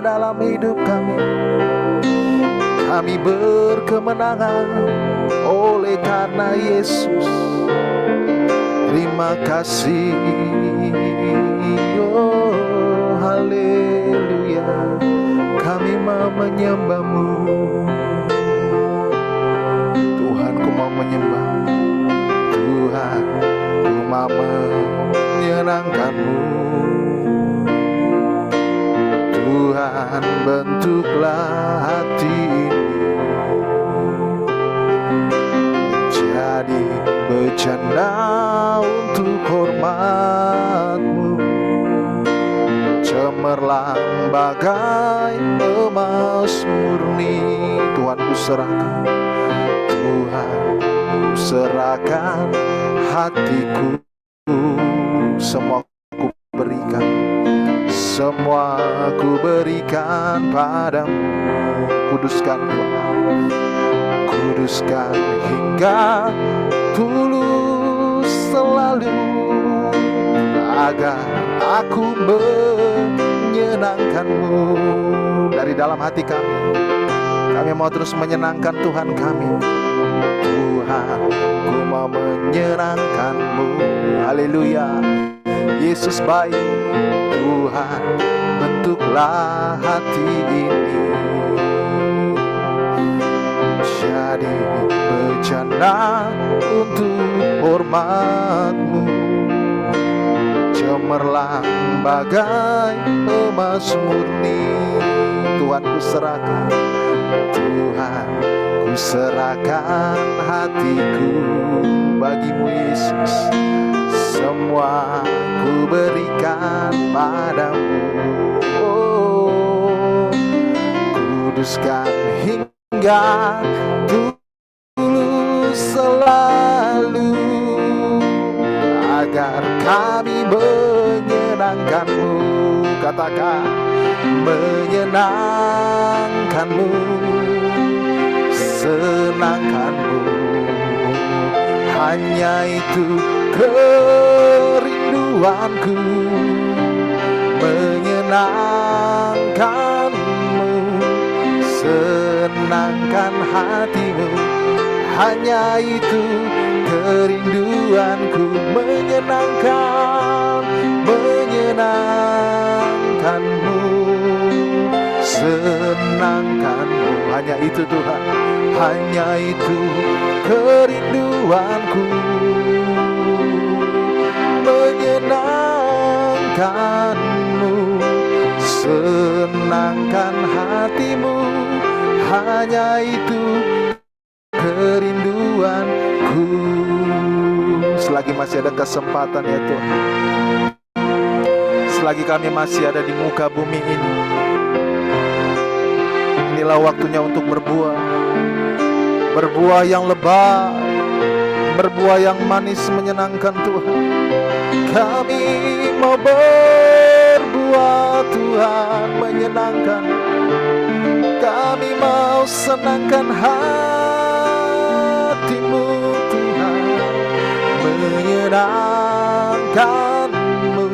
ada dalam hidup kami. Kami berkemenangan oleh karena Yesus. Terima kasih, oh haleluya. Kami mau menyembah-Mu Tuhan, ku mau menyembah Tuhan, ku mau menyenangkan-Mu Tuhan. Bentuklah hati ini jadi bercanda untuk hormat-Mu, cemerlang bagai emas murni. Tuhan, ku serahkan, Tuhan, ku serahkan hatiku, semua ku berikan, semua ku berikan padamu. Kuduskan Tuhan, kuduskan hingga tulus selalu, agar aku menyenangkan-Mu. Dari dalam hati kami mau terus menyenangkan Tuhan kami. Tuhan, ku mau menyenangkan-Mu. Haleluya. Yesus baik, Tuhan, bentuklah hati ini jadi bercanda untuk hormat-Mu, cemerlang bagai emas murni. Tuhan, ku serahkan, Tuhan, ku serahkan hatiku bagi-Mu Yesus. Semua ku berikan padamu. Oh, kuduskan hingga tulus selalu, agar kami menyenangkan-Mu. Katakan, menyenangkan-Mu, senangkan-Mu. Hanya itu kerinduanku, menyenangkan-Mu, senangkan hati-Mu. Hanya itu kerinduanku, menyenangkan-Mu, senangkan-Mu. Hanya itu Tuhan, hanya itu kerinduanku, menyenangkan-Mu, senangkan hati-Mu. Hanya itu kerinduanku. Selagi masih ada kesempatan ya Tuhan, selagi kami masih ada di muka bumi ini, inilah waktunya untuk berbuah, berbuah yang lebat, berbuah yang manis menyenangkan Tuhan. Kami mau berbuah Tuhan, menyenangkan. Kami mau senangkan hati-Mu Tuhan, menyenangkan-Mu,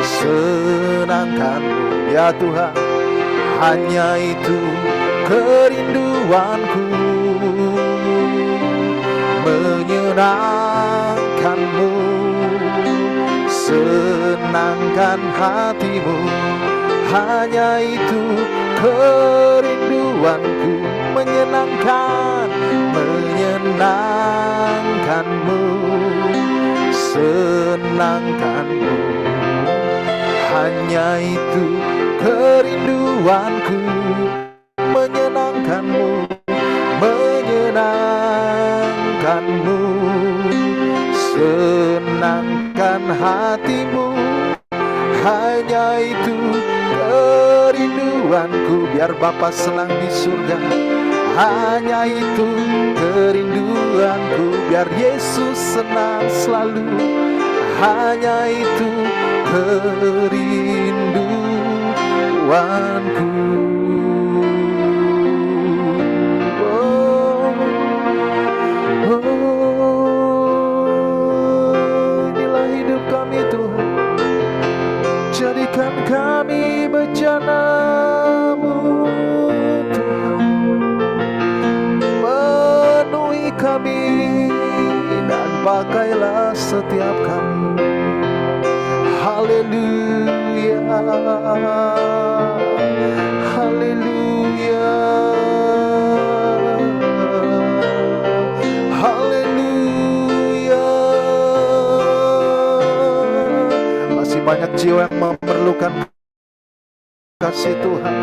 senangkan-Mu ya Tuhan. Hanya itu kerinduanku, menyenangkan-Mu, senangkan hati-Mu. Hanya itu kerinduanku, menyenangkan-Mu, senangkan-Mu. Hanya itu kerinduanku, menyenangkan-Mu, menyenangkan-Mu, senangkan hati-Mu. Hanya itu kerinduanku, biar Bapa senang di surga. Hanya itu kerinduanku, biar Yesus senang selalu. Hanya itu kerinduanku. Inilah hidup kami Tuhan, jadikan kami rencana-Mu Tuhan. Penuhi kami dan pakailah setiap kami. Haleluya, haleluya, haleluya. Masih banyak jiwa yang memerlukan kasih Tuhan.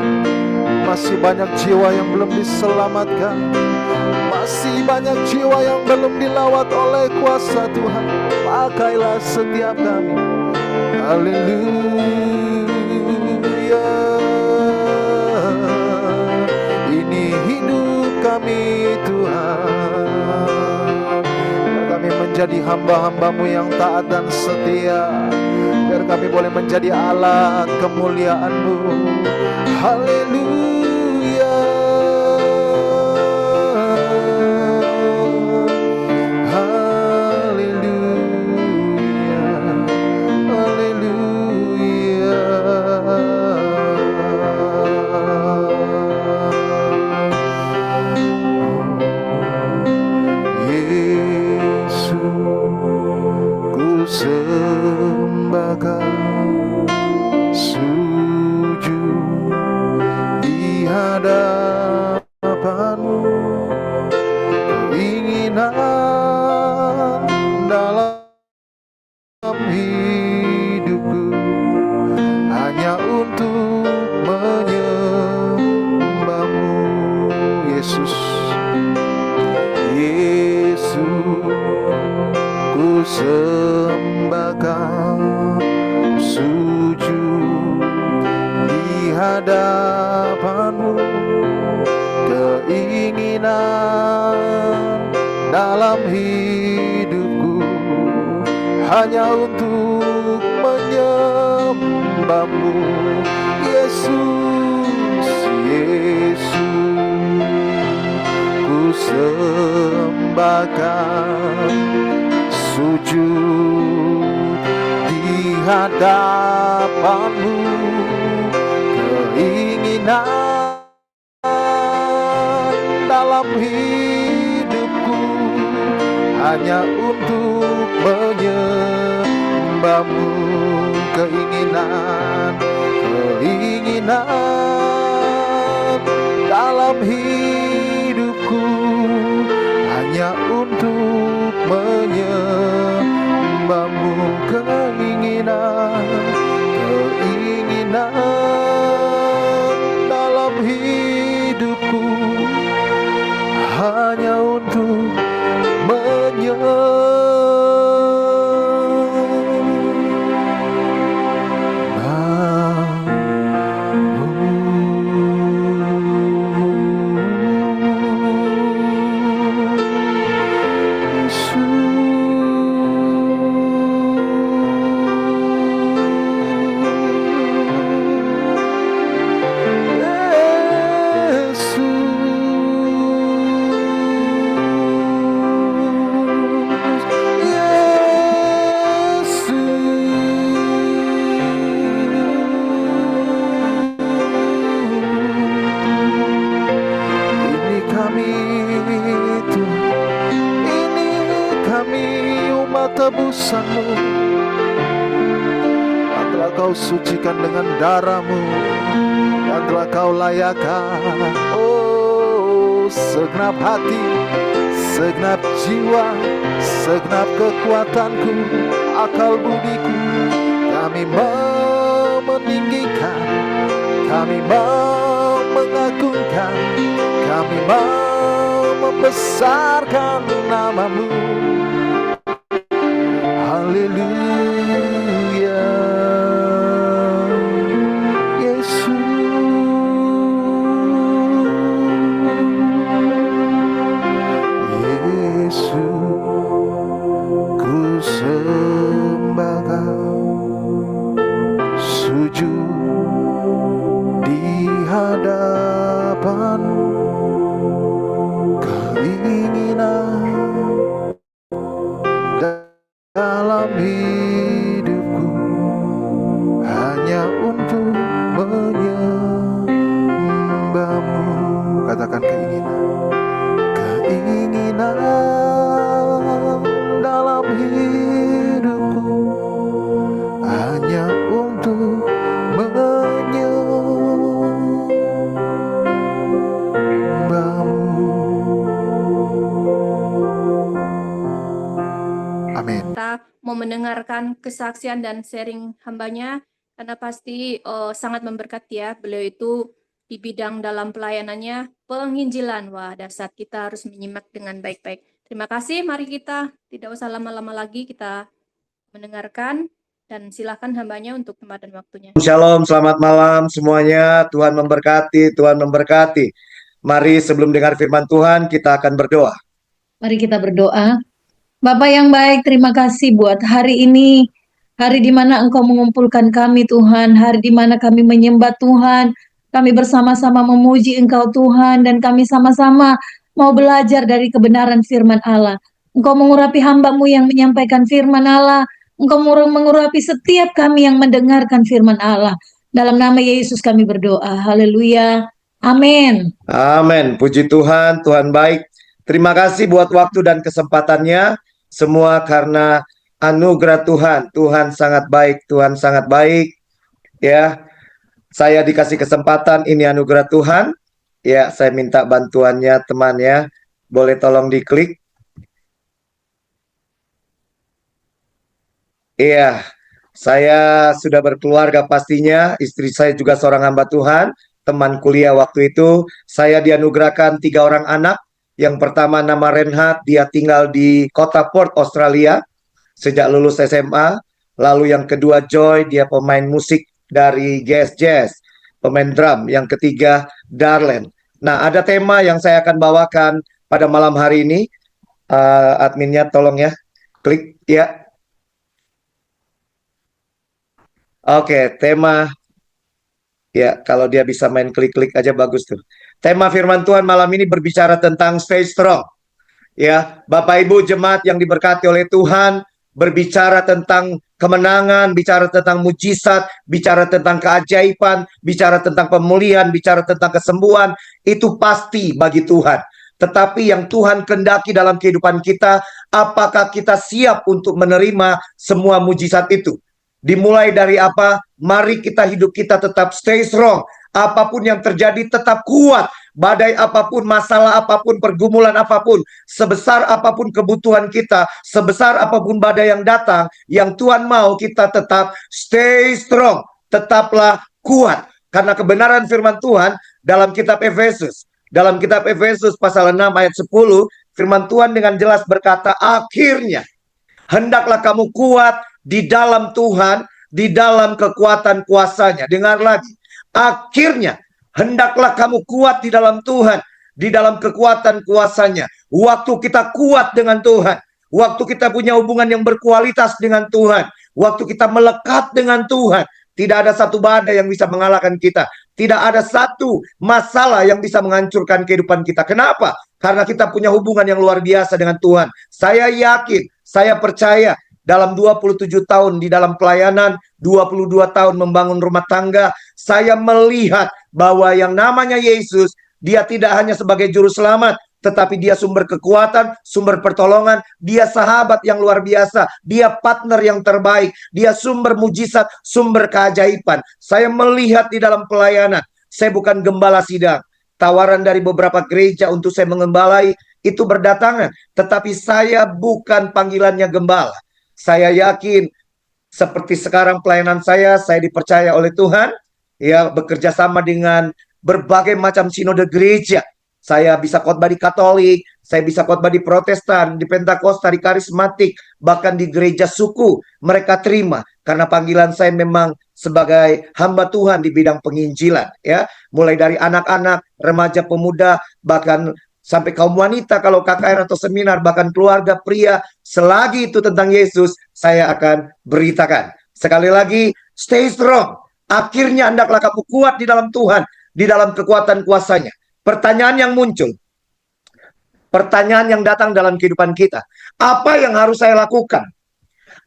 Masih banyak jiwa yang belum diselamatkan. Masih banyak jiwa yang belum dilawat oleh kuasa Tuhan. Pakailah setiap kami. Haleluya. Ini hidup kami Tuhan. Biar kami menjadi hamba-hamba-Mu yang taat dan setia. Biar kami boleh menjadi alat kemuliaan-Mu. Haleluya. Hanya untuk menyembah-Mu, Yesus, Yesus. Ku sembahkan, sujud di hadapan-Mu. Keinginan dalam hidupku hanya untuk menyembah-Mu. Keinginan dalam hidupku hanya untuk menyembah-Mu. Keinginan dalam hidupku hanya untuk tebusan-Mu yang telah Kau sucikan dengan darah-Mu, yang telah Kau layakkan. Oh, segenap hati, segenap jiwa, segenap kekuatanku, akal budiku, kami mau meninggikan, kami mau mengagungkan, kami mau membesarkan nama-Mu. Haleluya, Yesus. Yesus, ku sembah Kau, sujud di hadapan-Mu. Keinginan dalam hidupku hanya untuk mendengarkan kesaksian dan sharing hambanya, karena pasti sangat memberkati ya. Beliau itu di bidang dalam pelayanannya penginjilan. Wah, dahsyat, kita harus menyimak dengan baik-baik. Terima kasih, mari kita tidak usah lama-lama lagi, kita mendengarkan dan silakan hambanya untuk tempat dan waktunya. Shalom, selamat malam semuanya. Tuhan memberkati, Tuhan memberkati. Mari sebelum dengar firman Tuhan, kita akan berdoa. Mari kita berdoa. Bapak yang baik, terima kasih buat hari ini. Hari di mana Engkau mengumpulkan kami Tuhan. Hari di mana kami menyembah Tuhan. Kami bersama-sama memuji Engkau Tuhan. Dan kami sama-sama mau belajar dari kebenaran firman Allah. Engkau mengurapi hamba-Mu yang menyampaikan firman Allah. Engkau mengurapi setiap kami yang mendengarkan firman Allah. Dalam nama Yesus kami berdoa. Haleluya. Amin. Amin. Puji Tuhan, Tuhan baik. Terima kasih buat waktu dan kesempatannya. Semua karena anugerah Tuhan. Tuhan sangat baik, Tuhan sangat baik. Ya, saya dikasih kesempatan, ini anugerah Tuhan. Ya, saya minta bantuannya teman ya. Boleh tolong diklik. Iya, saya sudah berkeluarga pastinya. Istri saya juga seorang hamba Tuhan. Teman kuliah waktu itu, saya dianugerahkan 3 orang anak. Yang pertama nama Renhat, dia tinggal di kota Perth, Australia. Sejak lulus SMA. Lalu yang kedua Joy, dia pemain musik dari Jazz, pemain drum. Yang ketiga Darlen. Nah, ada tema yang saya akan bawakan pada malam hari ini. Adminnya tolong ya, klik ya. Oke, tema ya, kalau dia bisa main klik-klik aja bagus tuh. Tema firman Tuhan malam ini berbicara tentang stay strong. Ya, Bapak Ibu jemaat yang diberkati oleh Tuhan, berbicara tentang kemenangan, bicara tentang mujizat, bicara tentang keajaiban, bicara tentang pemulihan, bicara tentang kesembuhan, itu pasti bagi Tuhan. Tetapi yang Tuhan kehendaki dalam kehidupan kita, apakah kita siap untuk menerima semua mujizat itu? Dimulai dari apa? Mari kita hidup kita tetap stay strong. Apapun yang terjadi tetap kuat. Badai apapun, masalah apapun, pergumulan apapun, sebesar apapun kebutuhan kita, sebesar apapun badai yang datang, yang Tuhan mau kita tetap stay strong. Tetaplah kuat. Karena kebenaran firman Tuhan dalam kitab Efesus. Dalam kitab Efesus pasal 6 ayat 10, firman Tuhan dengan jelas berkata, akhirnya hendaklah kamu kuat di dalam Tuhan, di dalam kekuatan kuasanya. Dengar lagi. Akhirnya, hendaklah kamu kuat di dalam Tuhan, di dalam kekuatan kuasanya. Waktu kita kuat dengan Tuhan, waktu kita punya hubungan yang berkualitas dengan Tuhan, waktu kita melekat dengan Tuhan, tidak ada satu badai yang bisa mengalahkan kita. Tidak ada satu masalah yang bisa menghancurkan kehidupan kita. Kenapa? Karena kita punya hubungan yang luar biasa dengan Tuhan. Saya yakin, saya percaya, dalam 27 tahun di dalam pelayanan, 22 tahun membangun rumah tangga, saya melihat bahwa yang namanya Yesus, dia tidak hanya sebagai juru selamat, tetapi dia sumber kekuatan, sumber pertolongan, dia sahabat yang luar biasa, dia partner yang terbaik, dia sumber mujizat, sumber keajaiban. Saya melihat di dalam pelayanan, saya bukan gembala sidang. Tawaran dari beberapa gereja untuk saya mengembalai, itu berdatangan. Tetapi saya bukan panggilannya gembala. Saya yakin seperti sekarang pelayanan saya dipercaya oleh Tuhan, ya, bekerja sama dengan berbagai macam sinode gereja. Saya bisa khotbah di Katolik, saya bisa khotbah di Protestan, di Pentakosta, di Karismatik, bahkan di gereja suku. Mereka terima karena panggilan saya memang sebagai hamba Tuhan di bidang penginjilan, ya. Mulai dari anak-anak, remaja, pemuda, bahkan sampai kaum wanita kalau KKR atau seminar, bahkan keluarga, pria, selagi itu tentang Yesus, saya akan beritakan. Sekali lagi, stay strong. Akhirnya hendaklah kamu kuat di dalam Tuhan, di dalam kekuatan kuasanya. Pertanyaan yang muncul, pertanyaan yang datang dalam kehidupan kita, apa yang harus saya lakukan?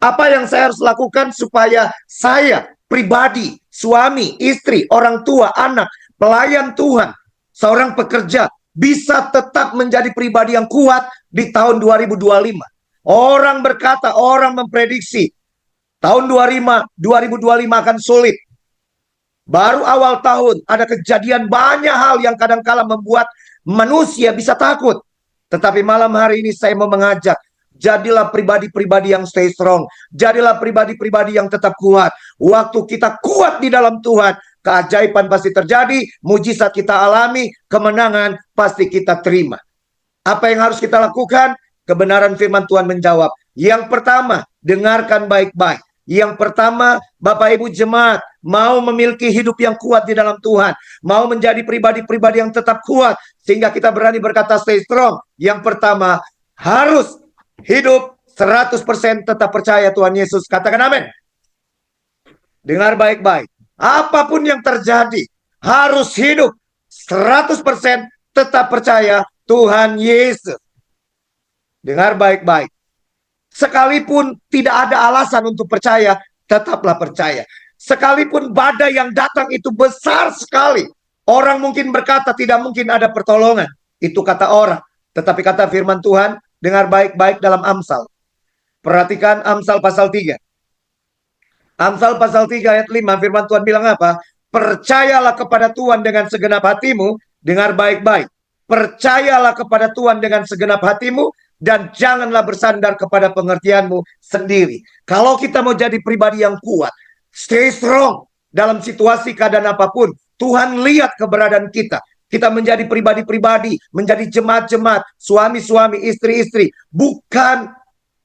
Apa yang saya harus lakukan supaya saya pribadi, suami, istri, orang tua, anak, pelayan Tuhan, seorang pekerja, bisa tetap menjadi pribadi yang kuat di tahun 2025. Orang berkata, orang memprediksi tahun 2025 akan sulit. Baru awal tahun ada kejadian banyak hal yang kadang-kala membuat manusia bisa takut. Tetapi malam hari ini saya mau mengajak, Jadilah pribadi-pribadi yang stay strong. Jadilah pribadi-pribadi yang tetap kuat. Waktu kita kuat di dalam Tuhan, keajaiban pasti terjadi, mujizat kita alami, kemenangan pasti kita terima. Apa yang harus kita lakukan? Kebenaran firman Tuhan menjawab. Yang pertama, dengarkan baik-baik. Yang pertama, Bapak Ibu jemaat, mau memiliki hidup yang kuat di dalam Tuhan, mau menjadi pribadi-pribadi yang tetap kuat, sehingga kita berani berkata stay strong. Yang pertama, harus hidup 100% tetap percaya Tuhan Yesus. Katakan amin. Dengar baik-baik. Apapun yang terjadi, harus hidup 100% tetap percaya Tuhan Yesus. Dengar baik-baik. Sekalipun tidak ada alasan untuk percaya, tetaplah percaya. Sekalipun badai yang datang itu besar sekali, orang mungkin berkata tidak mungkin ada pertolongan. Itu kata orang. Tetapi kata firman Tuhan, dengar baik-baik dalam Amsal. Perhatikan Amsal pasal 3. Amsal pasal 3 ayat 5, firman Tuhan bilang apa? Percayalah kepada Tuhan dengan segenap hatimu. Dengar baik-baik. Percayalah kepada Tuhan dengan segenap hatimu, dan janganlah bersandar kepada pengertianmu sendiri. Kalau kita mau jadi pribadi yang kuat, stay strong dalam situasi keadaan apapun, Tuhan lihat keberadaan kita. Kita menjadi pribadi-pribadi, menjadi jemaat-jemaat, suami-suami, istri-istri, bukan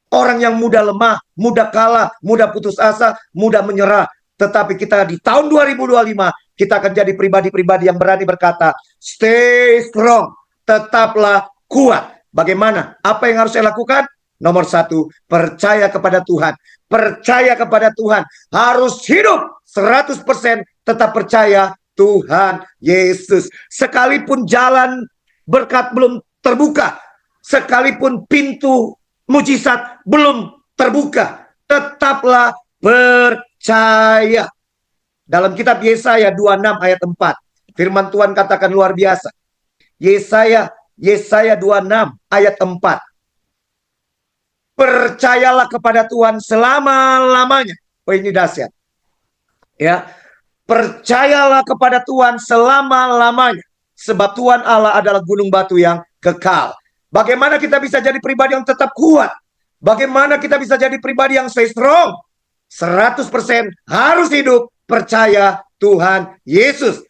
orang yang mudah lemah, mudah kalah, mudah putus asa, mudah menyerah. Tetapi kita di tahun 2025, kita akan jadi pribadi-pribadi yang berani berkata, stay strong, tetaplah kuat. Bagaimana? Apa yang harus saya lakukan? Nomor 1, percaya kepada Tuhan. Percaya kepada Tuhan. Harus hidup 100% tetap percaya Tuhan Yesus. Sekalipun jalan berkat belum terbuka, sekalipun pintu mujizat belum terbuka, tetaplah percaya. Dalam kitab Yesaya 26 ayat 4, firman Tuhan katakan luar biasa. Yesaya 26 ayat 4. Percayalah kepada Tuhan selama-lamanya. Oh, ini dahsyat. Ya. Percayalah kepada Tuhan selama-lamanya. Sebab Tuhan Allah adalah gunung batu yang kekal. Bagaimana kita bisa jadi pribadi yang tetap kuat? Bagaimana kita bisa jadi pribadi yang stay strong? 100% harus hidup percaya Tuhan Yesus.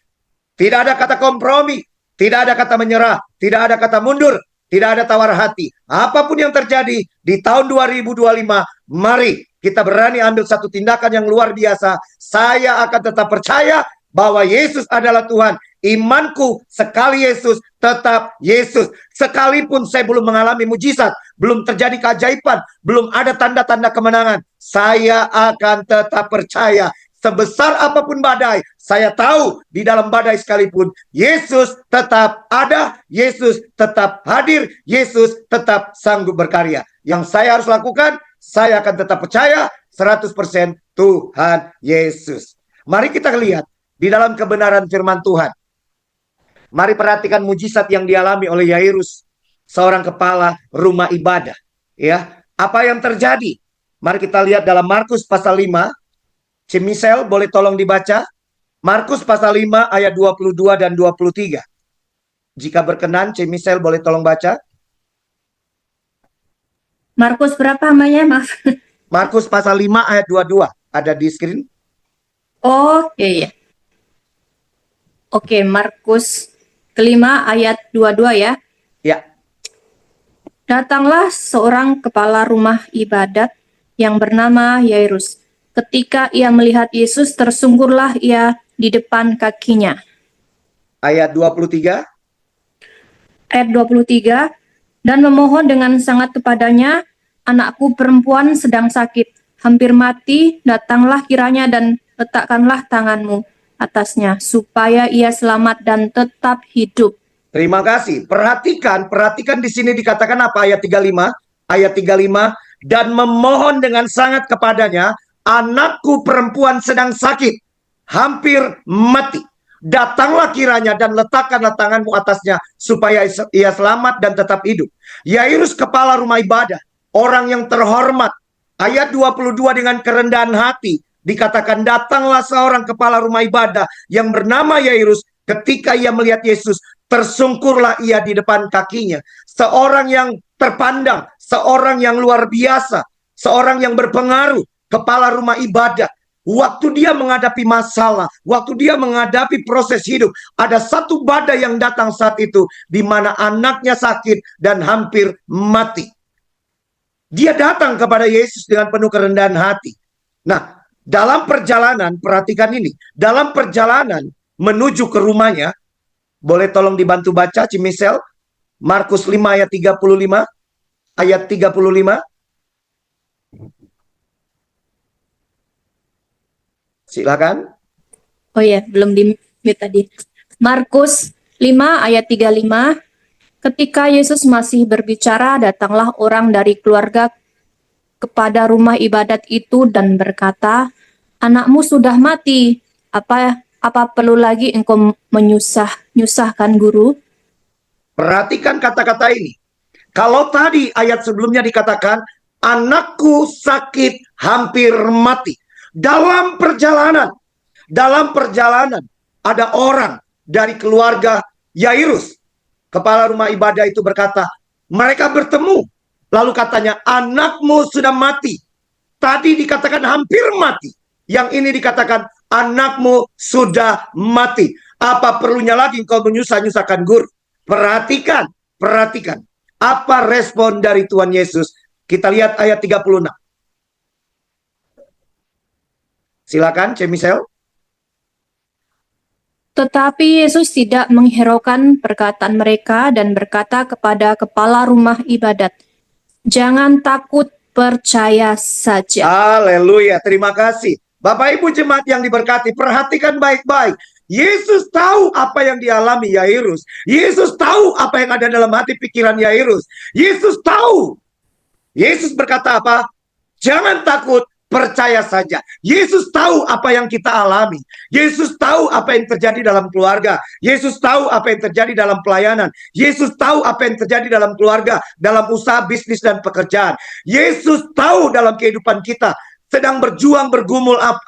Tidak ada kata kompromi, tidak ada kata menyerah, tidak ada kata mundur, tidak ada tawar hati. Apapun yang terjadi di tahun 2025, mari kita berani ambil satu tindakan yang luar biasa. Saya akan tetap percaya bahwa Yesus adalah Tuhan. Imanku sekali Yesus, tetap Yesus. Sekalipun saya belum mengalami mujizat, belum terjadi keajaiban, belum ada tanda-tanda kemenangan, saya akan tetap percaya. Sebesar apapun badai, saya tahu di dalam badai sekalipun, Yesus tetap ada, Yesus tetap hadir, Yesus tetap sanggup berkarya. Yang saya harus lakukan, saya akan tetap percaya 100% Tuhan Yesus. Mari kita lihat di dalam kebenaran firman Tuhan. Mari perhatikan mujizat yang dialami oleh Yairus, seorang kepala rumah ibadah. Ya, apa yang terjadi? Mari kita lihat dalam Markus pasal 5. Cimisel, boleh tolong dibaca? Markus pasal 5 ayat 22 dan 23. Jika berkenan, Cimisel boleh tolong baca? Markus berapa namanya? Maaf. Markus pasal 5 ayat 22. Ada di screen? Oh, iya. Oke, Markus kelima ayat 22 ya. Ya. Datanglah seorang kepala rumah ibadat yang bernama Yairus. Ketika ia melihat Yesus, tersungkurlah ia di depan kakinya. Ayat 23. Ayat 23, dan memohon dengan sangat kepadanya, anakku perempuan sedang sakit, hampir mati, datanglah kiranya dan letakkanlah tanganmu atasnya, supaya ia selamat dan tetap hidup. Terima kasih. Perhatikan di sini dikatakan apa? Ayat 35. Ayat 35, dan memohon dengan sangat kepadanya, anakku perempuan sedang sakit, hampir mati. Datanglah kiranya dan letakkanlah tanganmu atasnya, supaya ia selamat dan tetap hidup. Yairus kepala rumah ibadah, orang yang terhormat. Ayat 22, dengan kerendahan hati, dikatakan datanglah seorang kepala rumah ibadah yang bernama Yairus. Ketika ia melihat Yesus, tersungkurlah ia di depan kakinya. Seorang yang terpandang, seorang yang luar biasa, seorang yang berpengaruh, kepala rumah ibadah. Waktu dia menghadapi masalah, waktu dia menghadapi proses hidup, ada satu badai yang datang saat itu, di mana anaknya sakit dan hampir mati. Dia datang kepada Yesus dengan penuh kerendahan hati. Nah, dalam perjalanan, perhatikan ini, dalam perjalanan menuju ke rumahnya, boleh tolong dibantu baca, Cimisel, Markus 5 ayat 35, ayat 35. Silakan. Oh ya, belum di-mute tadi. Markus 5 ayat 35. Ketika Yesus masih berbicara, datanglah orang dari keluarga kepada rumah ibadat itu dan berkata, "Anakmu sudah mati. Apa perlu lagi engkau menyusahkan guru?" Perhatikan kata-kata ini. Kalau tadi ayat sebelumnya dikatakan, anakku sakit hampir mati. Dalam perjalanan ada orang dari keluarga Yairus. Kepala rumah ibadah itu berkata, mereka bertemu. Lalu katanya, anakmu sudah mati. Tadi dikatakan hampir mati. Yang ini dikatakan, anakmu sudah mati. Apa perlunya lagi engkau menyusah-nyusahkan guru? Perhatikan. Apa respon dari Tuhan Yesus? Kita lihat ayat 36. Silakan, Cemisel. Tetapi Yesus tidak menghiraukan perkataan mereka dan berkata kepada kepala rumah ibadat, "Jangan takut, percaya saja." Haleluya, terima kasih. Bapak Ibu jemaat yang diberkati, perhatikan baik-baik. Yesus tahu apa yang dialami Yairus. Yesus tahu apa yang ada dalam hati pikiran Yairus. Yesus tahu. Yesus berkata apa? Jangan takut, percaya saja. Yesus tahu apa yang kita alami. Yesus tahu apa yang terjadi dalam keluarga. Yesus tahu apa yang terjadi dalam pelayanan. Yesus tahu apa yang terjadi dalam keluarga, dalam usaha, bisnis, dan pekerjaan. Yesus tahu dalam kehidupan kita sedang berjuang, bergumul apa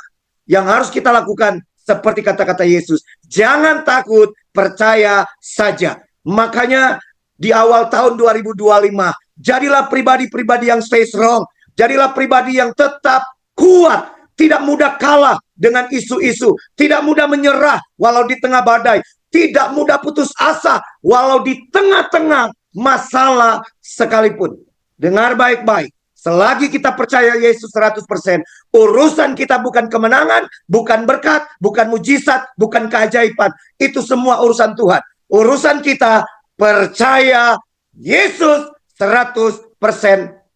yang harus kita lakukan. Seperti kata-kata Yesus, jangan takut, percaya saja. Makanya di awal tahun 2025, jadilah pribadi-pribadi yang stay strong. Jadilah pribadi yang tetap kuat, tidak mudah kalah dengan isu-isu, tidak mudah menyerah walau di tengah badai, tidak mudah putus asa walau di tengah-tengah masalah sekalipun. Dengar baik-baik, selagi kita percaya Yesus 100%, urusan kita bukan kemenangan, bukan berkat, bukan mujizat, bukan keajaiban. Itu semua urusan Tuhan. Urusan kita percaya Yesus 100%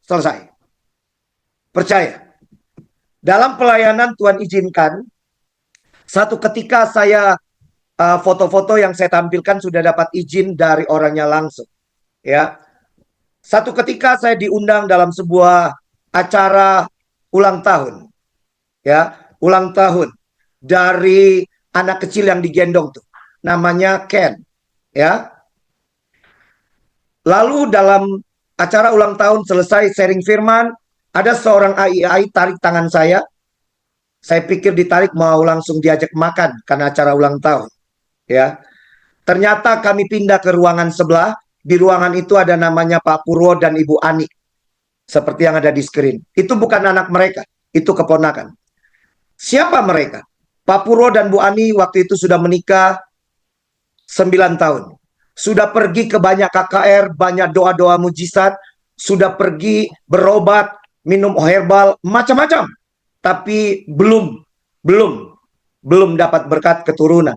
selesai. Percaya. Dalam pelayanan Tuhan izinkan, satu ketika saya foto-foto yang saya tampilkan sudah dapat izin dari orangnya langsung. Ya, satu ketika saya diundang dalam sebuah acara ulang tahun. Ya, ulang tahun dari anak kecil yang digendong tuh. Namanya Ken. Ya. Lalu dalam acara ulang tahun selesai sharing firman, ada seorang AI tarik tangan saya. Saya pikir ditarik mau langsung diajak makan karena acara ulang tahun. Ya, ternyata kami pindah ke ruangan sebelah. Di ruangan itu ada namanya Pak Purwo dan Ibu Ani. Seperti yang ada di screen. Itu bukan anak mereka, itu keponakan. Siapa mereka? Pak Purwo dan Bu Ani waktu itu sudah menikah 9 tahun. Sudah pergi ke banyak KKR, banyak doa-doa mujizat. Sudah pergi berobat, minum herbal, macam-macam. Tapi belum dapat berkat keturunan.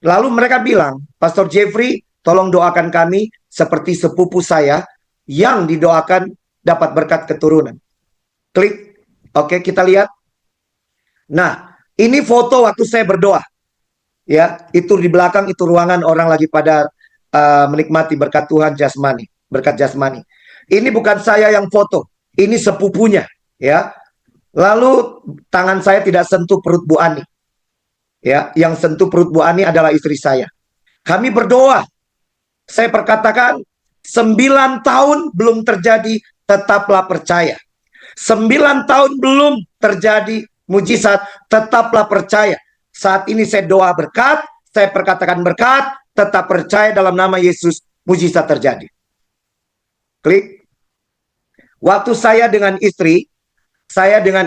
Lalu mereka bilang, Pastor Jeffrey, tolong doakan kami seperti sepupu saya yang didoakan dapat berkat keturunan. Klik. Oke, kita lihat. Nah, ini foto waktu saya berdoa. Ya, itu di belakang itu ruangan orang lagi pada menikmati berkat Tuhan jasmani, berkat jasmani. Ini bukan saya yang foto, ini sepupunya, ya. Lalu tangan saya tidak sentuh perut Bu Ani. Ya, yang sentuh perut Bu Ani adalah istri saya. Kami berdoa. Saya perkatakan 9 tahun belum terjadi, tetaplah percaya. 9 tahun belum terjadi mujizat, tetaplah percaya. Saat ini saya doa berkat, saya perkatakan berkat, tetap percaya dalam nama Yesus, mujizat terjadi. Klik. Waktu saya dengan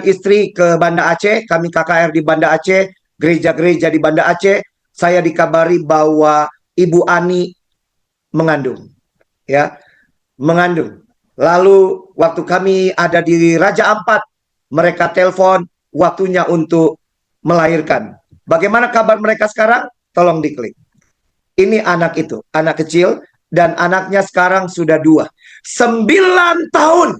istri ke Banda Aceh, kami KKR di Banda Aceh, gereja-gereja di Banda Aceh, saya dikabari bahwa Ibu Ani mengandung, ya, mengandung. Lalu waktu kami ada di Raja Ampat, mereka telepon waktunya untuk melahirkan. Bagaimana kabar mereka sekarang? Tolong diklik. Ini anak itu, anak kecil, dan anaknya sekarang sudah 2. 9 tahun.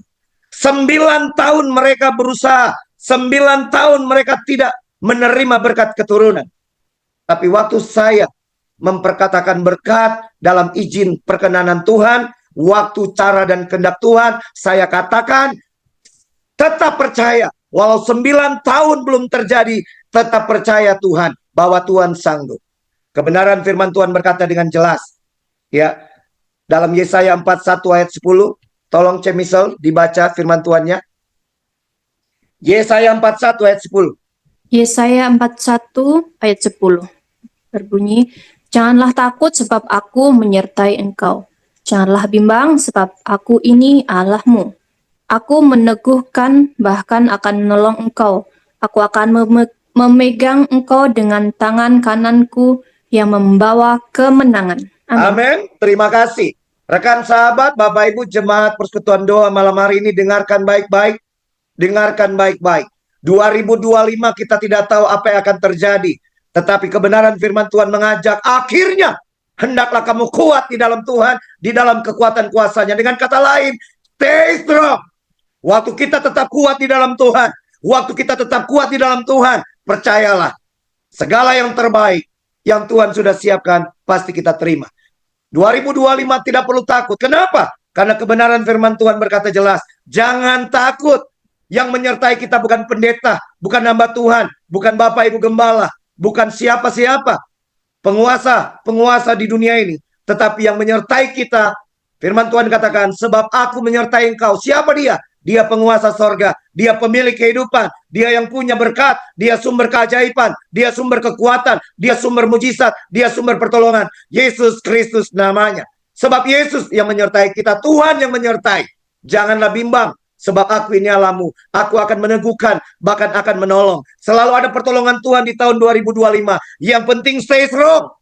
9 tahun mereka berusaha. 9 tahun mereka tidak menerima berkat keturunan. Tapi waktu saya memperkatakan berkat dalam izin perkenanan Tuhan, waktu, cara, dan kehendak Tuhan, saya katakan tetap percaya. Walau 9 tahun belum terjadi, tetap percaya Tuhan, bahwa Tuhan sanggup. Kebenaran firman Tuhan berkata dengan jelas, ya, dalam Yesaya 41 ayat 10, tolong Cemisel dibaca firman Tuhannya. Yesaya 41 ayat 10. Yesaya 41 ayat 10 berbunyi, janganlah takut sebab aku menyertai engkau. Janganlah bimbang sebab aku ini Allahmu. Aku meneguhkan bahkan akan menolong engkau. Aku akan memegang engkau dengan tangan kananku yang membawa kemenangan. Amin. Amin. Terima kasih. Rekan sahabat, Bapak Ibu jemaat persekutuan doa malam hari ini, dengarkan baik-baik. Dengarkan baik-baik. 2025 kita tidak tahu apa yang akan terjadi. Tetapi kebenaran firman Tuhan mengajak, akhirnya hendaklah kamu kuat di dalam Tuhan, di dalam kekuatan kuasanya. Dengan kata lain, stay strong. Waktu kita tetap kuat di dalam Tuhan, waktu kita tetap kuat di dalam Tuhan, percayalah, segala yang terbaik yang Tuhan sudah siapkan, pasti kita terima. 2025 tidak perlu takut. Kenapa? Karena kebenaran firman Tuhan berkata jelas, jangan takut. Yang menyertai kita bukan pendeta, bukan hamba Tuhan, bukan Bapak Ibu Gembala, bukan siapa-siapa, penguasa di dunia ini. Tetapi yang menyertai kita, firman Tuhan katakan, sebab aku menyertai engkau. Siapa dia? Dia penguasa sorga, dia pemilik kehidupan, dia yang punya berkat, dia sumber keajaiban, dia sumber kekuatan, dia sumber mujizat, dia sumber pertolongan. Yesus Kristus namanya. Sebab Yesus yang menyertai kita, Tuhan yang menyertai. Janganlah bimbang, sebab aku ini Allahmu. Aku akan meneguhkan, bahkan akan menolong. Selalu ada pertolongan Tuhan di tahun 2025. Yang penting stay strong.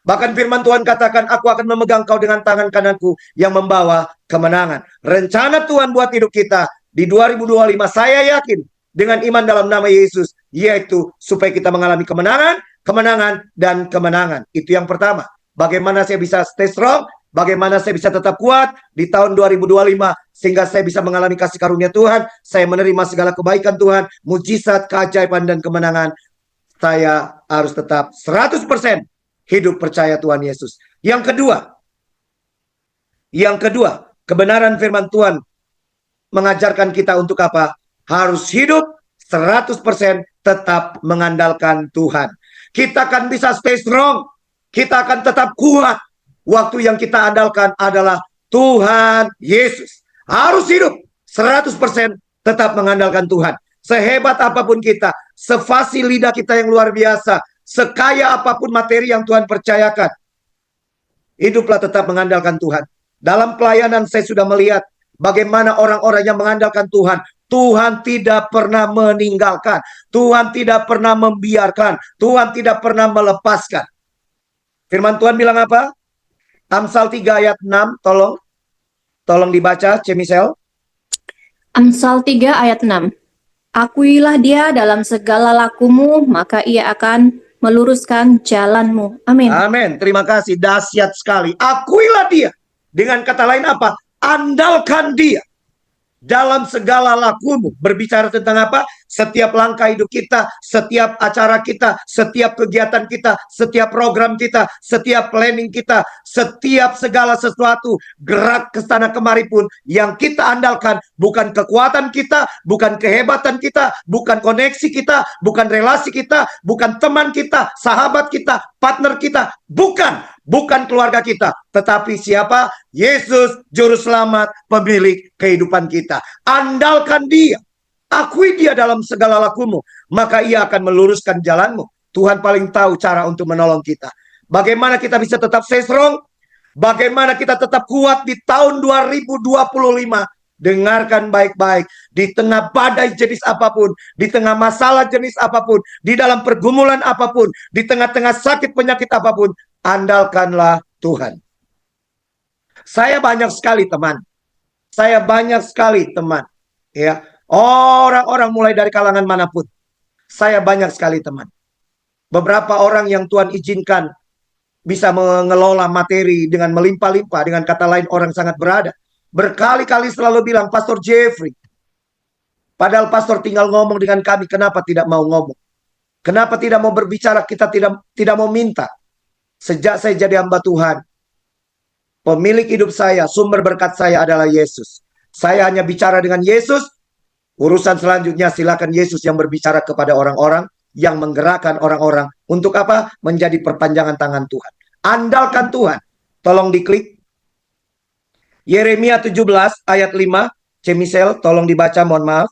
Bahkan firman Tuhan katakan, aku akan memegang kau dengan tangan kananku yang membawa kemenangan. Rencana Tuhan buat hidup kita di 2025, saya yakin dengan iman dalam nama Yesus, yaitu supaya kita mengalami kemenangan, kemenangan, dan kemenangan. Itu yang pertama. Bagaimana saya bisa stay strong? Bagaimana saya bisa tetap kuat di tahun 2025, sehingga saya bisa mengalami kasih karunia Tuhan, saya menerima segala kebaikan Tuhan, mujizat, keajaiban, dan kemenangan. Saya harus tetap 100% hidup percaya Tuhan Yesus. Yang kedua, kebenaran firman Tuhan mengajarkan kita untuk apa? Harus hidup 100% tetap mengandalkan Tuhan. Kita akan bisa stay strong. Kita akan tetap kuat. Waktu yang kita andalkan adalah Tuhan Yesus. Harus hidup 100% tetap mengandalkan Tuhan. Sehebat apapun kita, sefasih lidah kita yang luar biasa, sekaya apapun materi yang Tuhan percayakan, hiduplah tetap mengandalkan Tuhan. Dalam pelayanan saya sudah melihat bagaimana orang-orang yang mengandalkan Tuhan, Tuhan tidak pernah meninggalkan, Tuhan tidak pernah membiarkan, Tuhan tidak pernah melepaskan. Firman Tuhan bilang apa? Amsal 3 ayat 6, tolong dibaca, Cemisel. Amsal 3 ayat 6. Akuilah dia dalam segala lakumu, maka ia akan meluruskan jalanmu. Amin. Amin. Terima kasih. Dahsyat sekali. Akuilah dia. Dengan kata lain apa? Andalkan dia dalam segala lakumu. Berbicara tentang apa? Setiap langkah hidup kita, setiap acara kita, setiap kegiatan kita, setiap program kita, setiap planning kita, setiap segala sesuatu, gerak ke sana kemari pun, yang kita andalkan bukan kekuatan kita, bukan kehebatan kita, bukan koneksi kita, bukan relasi kita, bukan teman kita, sahabat kita, partner kita, bukan keluarga kita, tetapi siapa? Yesus, Juru Selamat, pemilik kehidupan kita. Andalkan dia, akui dia dalam segala lakumu, maka ia akan meluruskan jalanmu. Tuhan paling tahu cara untuk menolong kita. Bagaimana kita bisa tetap stay strong? Bagaimana kita tetap kuat di tahun 2025 dengarkan baik-baik. Di tengah badai jenis apapun, di tengah masalah jenis apapun, di dalam pergumulan apapun, di tengah-tengah sakit penyakit apapun, andalkanlah Tuhan. Saya banyak sekali teman. Saya banyak sekali teman. Ya, orang-orang mulai dari kalangan manapun. Saya banyak sekali teman. Beberapa orang yang Tuhan izinkan bisa mengelola materi dengan melimpah-limpah. Dengan kata lain, orang sangat berada. Berkali-kali selalu bilang, Pastor Jeffrey, padahal pastor tinggal ngomong dengan kami, kenapa tidak mau ngomong? Kenapa tidak mau berbicara? Kita tidak mau minta. Sejak saya jadi hamba Tuhan, pemilik hidup saya, sumber berkat saya adalah Yesus. Saya hanya bicara dengan Yesus. Urusan selanjutnya silakan Yesus yang berbicara kepada orang-orang, yang menggerakkan orang-orang. Untuk apa? Menjadi perpanjangan tangan Tuhan. Andalkan Tuhan. Tolong diklik. Yeremia 17 ayat 5. Cemisel, tolong dibaca, mohon maaf.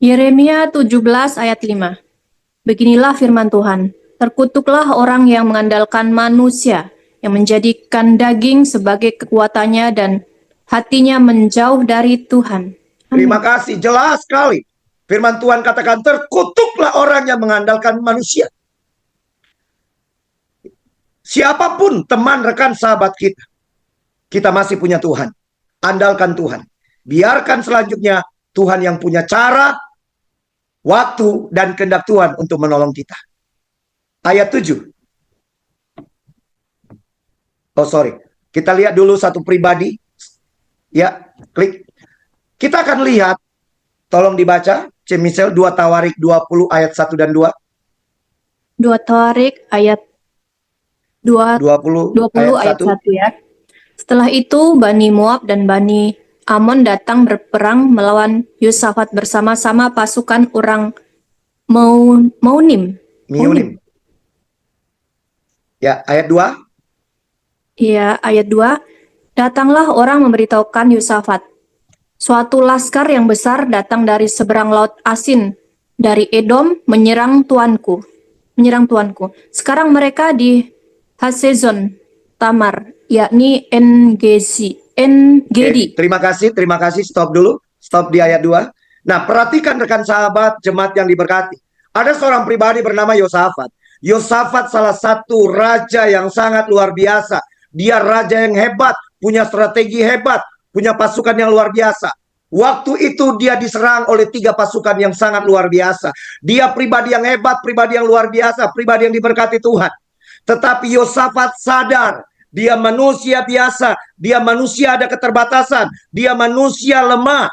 Yeremia 17 ayat 5. Beginilah firman Tuhan. Terkutuklah orang yang mengandalkan manusia, yang menjadikan daging sebagai kekuatannya dan hatinya menjauh dari Tuhan. Terima kasih, jelas sekali. Firman Tuhan katakan, terkutuklah orang yang mengandalkan manusia. Siapapun teman, rekan, sahabat kita, kita masih punya Tuhan. Andalkan Tuhan. Biarkan selanjutnya Tuhan yang punya cara, waktu, dan kehendak Tuhan untuk menolong kita. Ayat 7. Oh sorry, kita lihat dulu satu pribadi. Ya, klik. Kita akan lihat, tolong dibaca, Cemisel 2 Tawarik 20 ayat 1 dan 2. 2 Tawarik ayat 20 ayat 1 ya. Setelah itu Bani Moab dan Bani Amon datang berperang melawan Yosafat bersama-sama pasukan orang Meunim. Ya, ayat 2. Ya, ayat 2. Datanglah orang memberitahukan Yosafat, suatu laskar yang besar datang dari seberang laut Asin, dari Edom, menyerang tuanku. Sekarang mereka di Hasezon Tamar, yakni Engedi. Terima kasih. Stop dulu. Stop di ayat 2. Nah, perhatikan rekan sahabat, jemaat yang diberkati. Ada seorang pribadi bernama Yosafat. Yosafat salah satu raja yang sangat luar biasa. Dia raja yang hebat, punya strategi hebat, punya pasukan yang luar biasa. Waktu itu dia diserang oleh 3 pasukan yang sangat luar biasa. Dia pribadi yang hebat, pribadi yang luar biasa, pribadi yang diberkati Tuhan. Tetapi Yosafat sadar, dia manusia biasa, dia manusia ada keterbatasan, dia manusia lemah.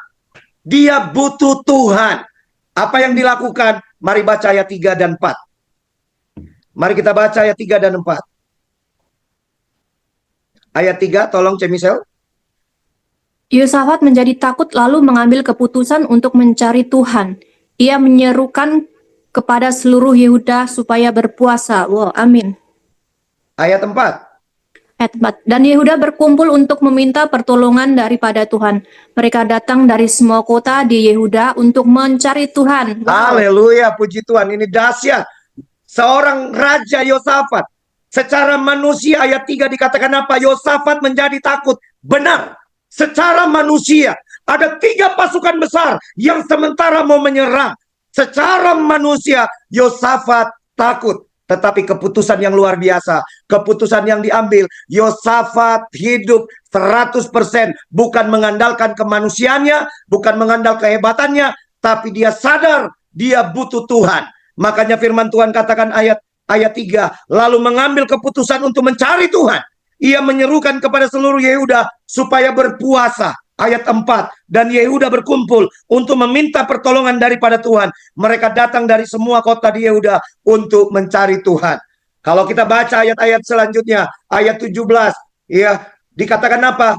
Dia butuh Tuhan. Apa yang dilakukan? Mari baca ayat 3 dan 4. Mari kita baca ayat 3 dan 4. Ayat 3, tolong Cemisel. Yosafat menjadi takut lalu mengambil keputusan untuk mencari Tuhan. Ia menyerukan kepada seluruh Yehuda supaya berpuasa. Wow, amin. Ayat 4. Ayat 4. Dan Yehuda berkumpul untuk meminta pertolongan daripada Tuhan. Mereka datang dari semua kota di Yehuda untuk mencari Tuhan. Wow. Haleluya, puji Tuhan. Ini dahsyat. Seorang raja Yosafat. Secara manusia ayat 3 dikatakan apa? Yosafat menjadi takut. Benar. Secara manusia ada 3 pasukan besar yang sementara mau menyerang. Secara manusia Yosafat takut. Tetapi keputusan yang luar biasa, keputusan yang diambil, Yosafat hidup 100%, bukan mengandalkan kemanusiaannya, bukan mengandalkan kehebatannya, tapi dia sadar dia butuh Tuhan. Makanya firman Tuhan katakan ayat 3, lalu mengambil keputusan untuk mencari Tuhan. Ia menyerukan kepada seluruh Yehuda supaya berpuasa. Ayat 4, dan Yehuda berkumpul untuk meminta pertolongan daripada Tuhan. Mereka datang dari semua kota di Yehuda untuk mencari Tuhan. Kalau kita baca ayat-ayat selanjutnya, ayat 17, ya, dikatakan apa?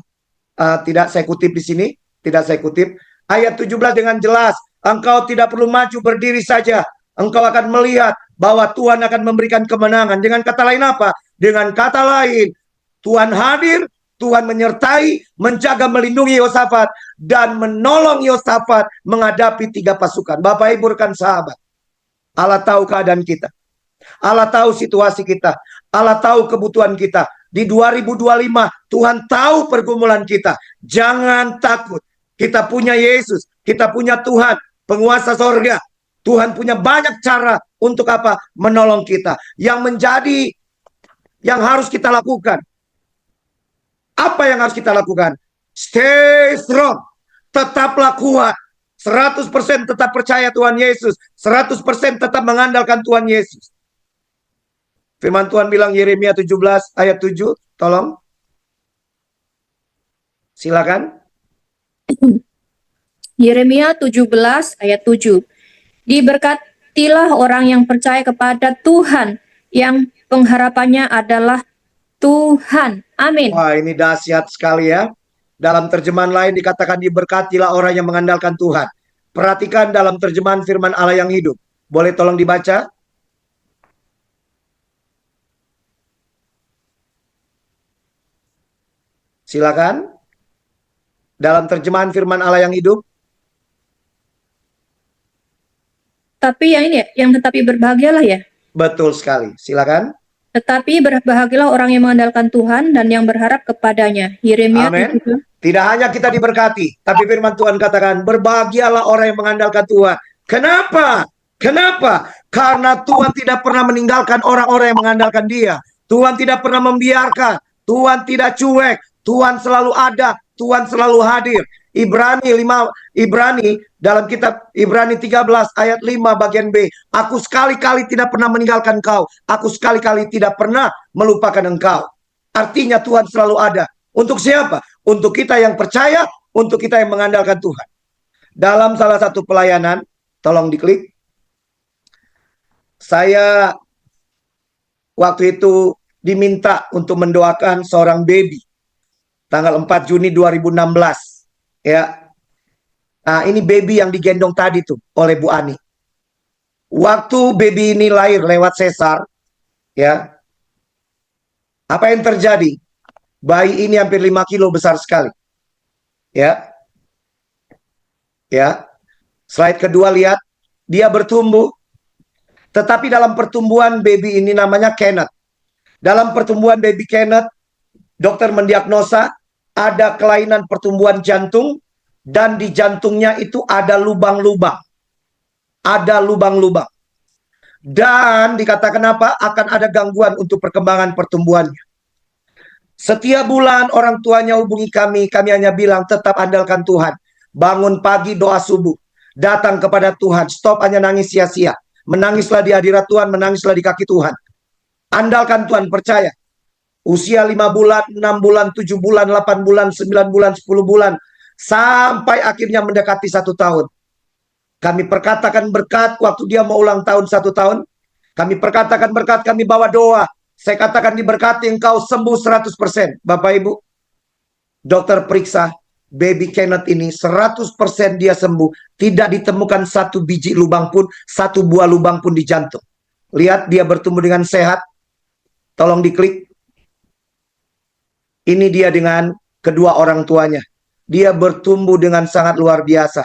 Tidak saya kutip di sini, tidak saya kutip. Ayat 17 dengan jelas, engkau tidak perlu maju berdiri saja. Engkau akan melihat bahwa Tuhan akan memberikan kemenangan. Dengan kata lain apa? Dengan kata lain, Tuhan hadir, Tuhan menyertai, menjaga, melindungi Yosafat, dan menolong Yosafat menghadapi 3 pasukan. Bapak Ibu rekan sahabat, Allah tahu keadaan kita. Allah tahu situasi kita. Allah tahu kebutuhan kita. Di 2025, Tuhan tahu pergumulan kita. Jangan takut. Kita punya Yesus, kita punya Tuhan, penguasa sorga. Tuhan punya banyak cara untuk apa? Menolong kita. Yang harus kita lakukan. Apa yang harus kita lakukan? Stay strong. Tetaplah kuat. 100% tetap percaya Tuhan Yesus. 100% tetap mengandalkan Tuhan Yesus. Firman Tuhan bilang Yeremia 17 ayat 7. Tolong. Silakan. Yeremia 17 ayat 7. Diberkatilah orang yang percaya kepada Tuhan, yang pengharapannya adalah Tuhan. Amin. Wah, ini dahsyat sekali ya. Dalam terjemahan lain dikatakan diberkatilah orang yang mengandalkan Tuhan. Perhatikan dalam terjemahan firman Allah yang hidup. Boleh tolong dibaca? Silakan. Dalam terjemahan firman Allah yang hidup. Tapi yang ini ya, yang tetapi berbahagialah ya. Betul sekali. Silakan. Tetapi berbahagialah orang yang mengandalkan Tuhan dan yang berharap kepadanya. Yeremia Amin. 17. Tidak hanya kita diberkati, tapi firman Tuhan katakan, berbahagialah orang yang mengandalkan Tuhan. Kenapa? Kenapa? Karena Tuhan tidak pernah meninggalkan orang-orang yang mengandalkan Dia. Tuhan tidak pernah membiarkan. Tuhan tidak cuek. Tuhan selalu ada. Tuhan selalu hadir. Ibrani dalam kitab Ibrani 13 ayat 5 bagian B. Aku sekali-kali tidak pernah meninggalkan engkau. Aku sekali-kali tidak pernah melupakan engkau. Artinya Tuhan selalu ada. Untuk siapa? Untuk kita yang percaya, untuk kita yang mengandalkan Tuhan. Dalam salah satu pelayanan, tolong diklik. Saya waktu itu diminta untuk mendoakan seorang baby. Tanggal 4 Juni 2016. Ya. Nah, ini baby yang digendong tadi tuh oleh Bu Ani. Waktu baby ini lahir lewat sesar, ya. Apa yang terjadi? Bayi ini hampir 5 kilo besar sekali. Ya. Ya. Slide kedua lihat, dia bertumbuh. Tetapi dalam pertumbuhan baby ini namanya Kenneth. Dalam pertumbuhan baby Kenneth, dokter mendiagnosa ada kelainan pertumbuhan jantung dan di jantungnya itu ada lubang-lubang. Ada lubang-lubang. Dan dikatakan apa? Akan ada gangguan untuk perkembangan pertumbuhannya. Setiap bulan orang tuanya hubungi kami hanya bilang tetap andalkan Tuhan. Bangun pagi doa subuh. Datang kepada Tuhan, stop hanya nangis sia-sia. Menangislah di hadirat Tuhan, menangislah di kaki Tuhan. Andalkan Tuhan, percaya. Usia 5 bulan, 6 bulan, 7 bulan, 8 bulan, 9 bulan, 10 bulan. Sampai akhirnya mendekati 1 tahun. Kami perkatakan berkat waktu dia mau ulang tahun 1 tahun. Kami perkatakan berkat, kami bawa doa. Saya katakan diberkati engkau sembuh 100%. Bapak Ibu, dokter periksa baby Kenneth ini 100% dia sembuh. Tidak ditemukan 1 biji lubang pun, 1 buah lubang pun di jantung. Lihat dia bertumbuh dengan sehat. Tolong diklik. Ini dia dengan kedua orang tuanya. Dia bertumbuh dengan sangat luar biasa.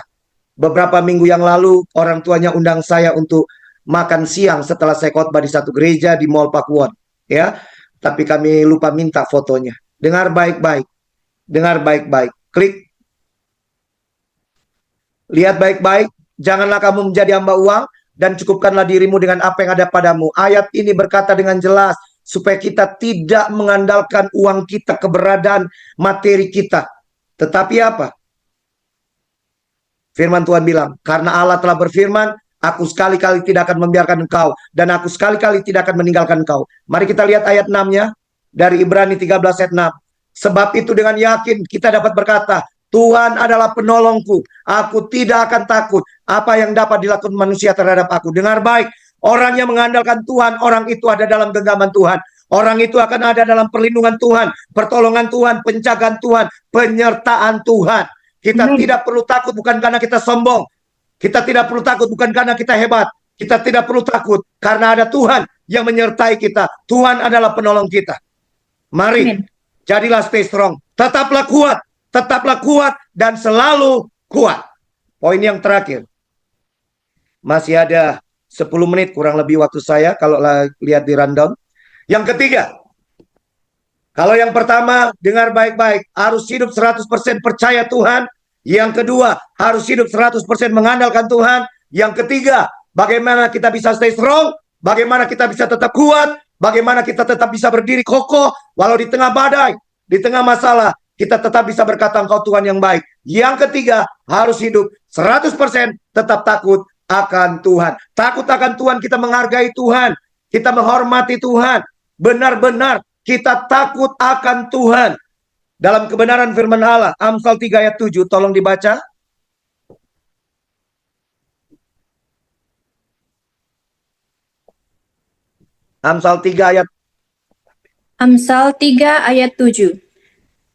Beberapa minggu yang lalu orang tuanya undang saya untuk makan siang setelah saya khotbah di satu gereja di Mall Pakuwon. Ya, tapi kami lupa minta fotonya. Dengar baik-baik. Dengar baik-baik. Klik. Lihat baik-baik. Janganlah kamu menjadi hamba uang dan cukupkanlah dirimu dengan apa yang ada padamu. Ayat ini berkata dengan jelas supaya kita tidak mengandalkan uang kita, keberadaan materi kita. Tetapi apa? Firman Tuhan bilang, karena Allah telah berfirman, aku sekali-kali tidak akan membiarkan engkau, dan aku sekali-kali tidak akan meninggalkan engkau. Mari kita lihat ayat 6-nya, dari Ibrani 13 ayat 6. Sebab itu dengan yakin kita dapat berkata, Tuhan adalah penolongku, aku tidak akan takut apa yang dapat dilakukan manusia terhadap aku. Dengar baik, orang yang mengandalkan Tuhan, orang itu ada dalam genggaman Tuhan. Orang itu akan ada dalam perlindungan Tuhan, pertolongan Tuhan, penjagaan Tuhan, penyertaan Tuhan. Kita tidak perlu takut bukan karena kita sombong. Kita tidak perlu takut bukan karena kita hebat. Kita tidak perlu takut karena ada Tuhan yang menyertai kita. Tuhan adalah penolong kita. Mari, jadilah stay strong. Tetaplah kuat dan selalu kuat. Poin yang terakhir. Masih ada 10 menit kurang lebih waktu saya kalau lihat di rundown. Yang ketiga, kalau yang pertama, dengar baik-baik, harus hidup 100% percaya Tuhan. Yang kedua, harus hidup 100% mengandalkan Tuhan. Yang ketiga, bagaimana kita bisa stay strong, bagaimana kita bisa tetap kuat, bagaimana kita tetap bisa berdiri kokoh, walau di tengah badai, di tengah masalah, kita tetap bisa berkata Engkau Tuhan yang baik. Yang ketiga, harus hidup 100% tetap takut akan Tuhan. Takut akan Tuhan, kita menghargai Tuhan, kita menghormati Tuhan. Benar-benar kita takut akan Tuhan. Dalam kebenaran firman Allah, Amsal 3 ayat 7, tolong dibaca. Amsal 3 ayat. Amsal 3 ayat 7.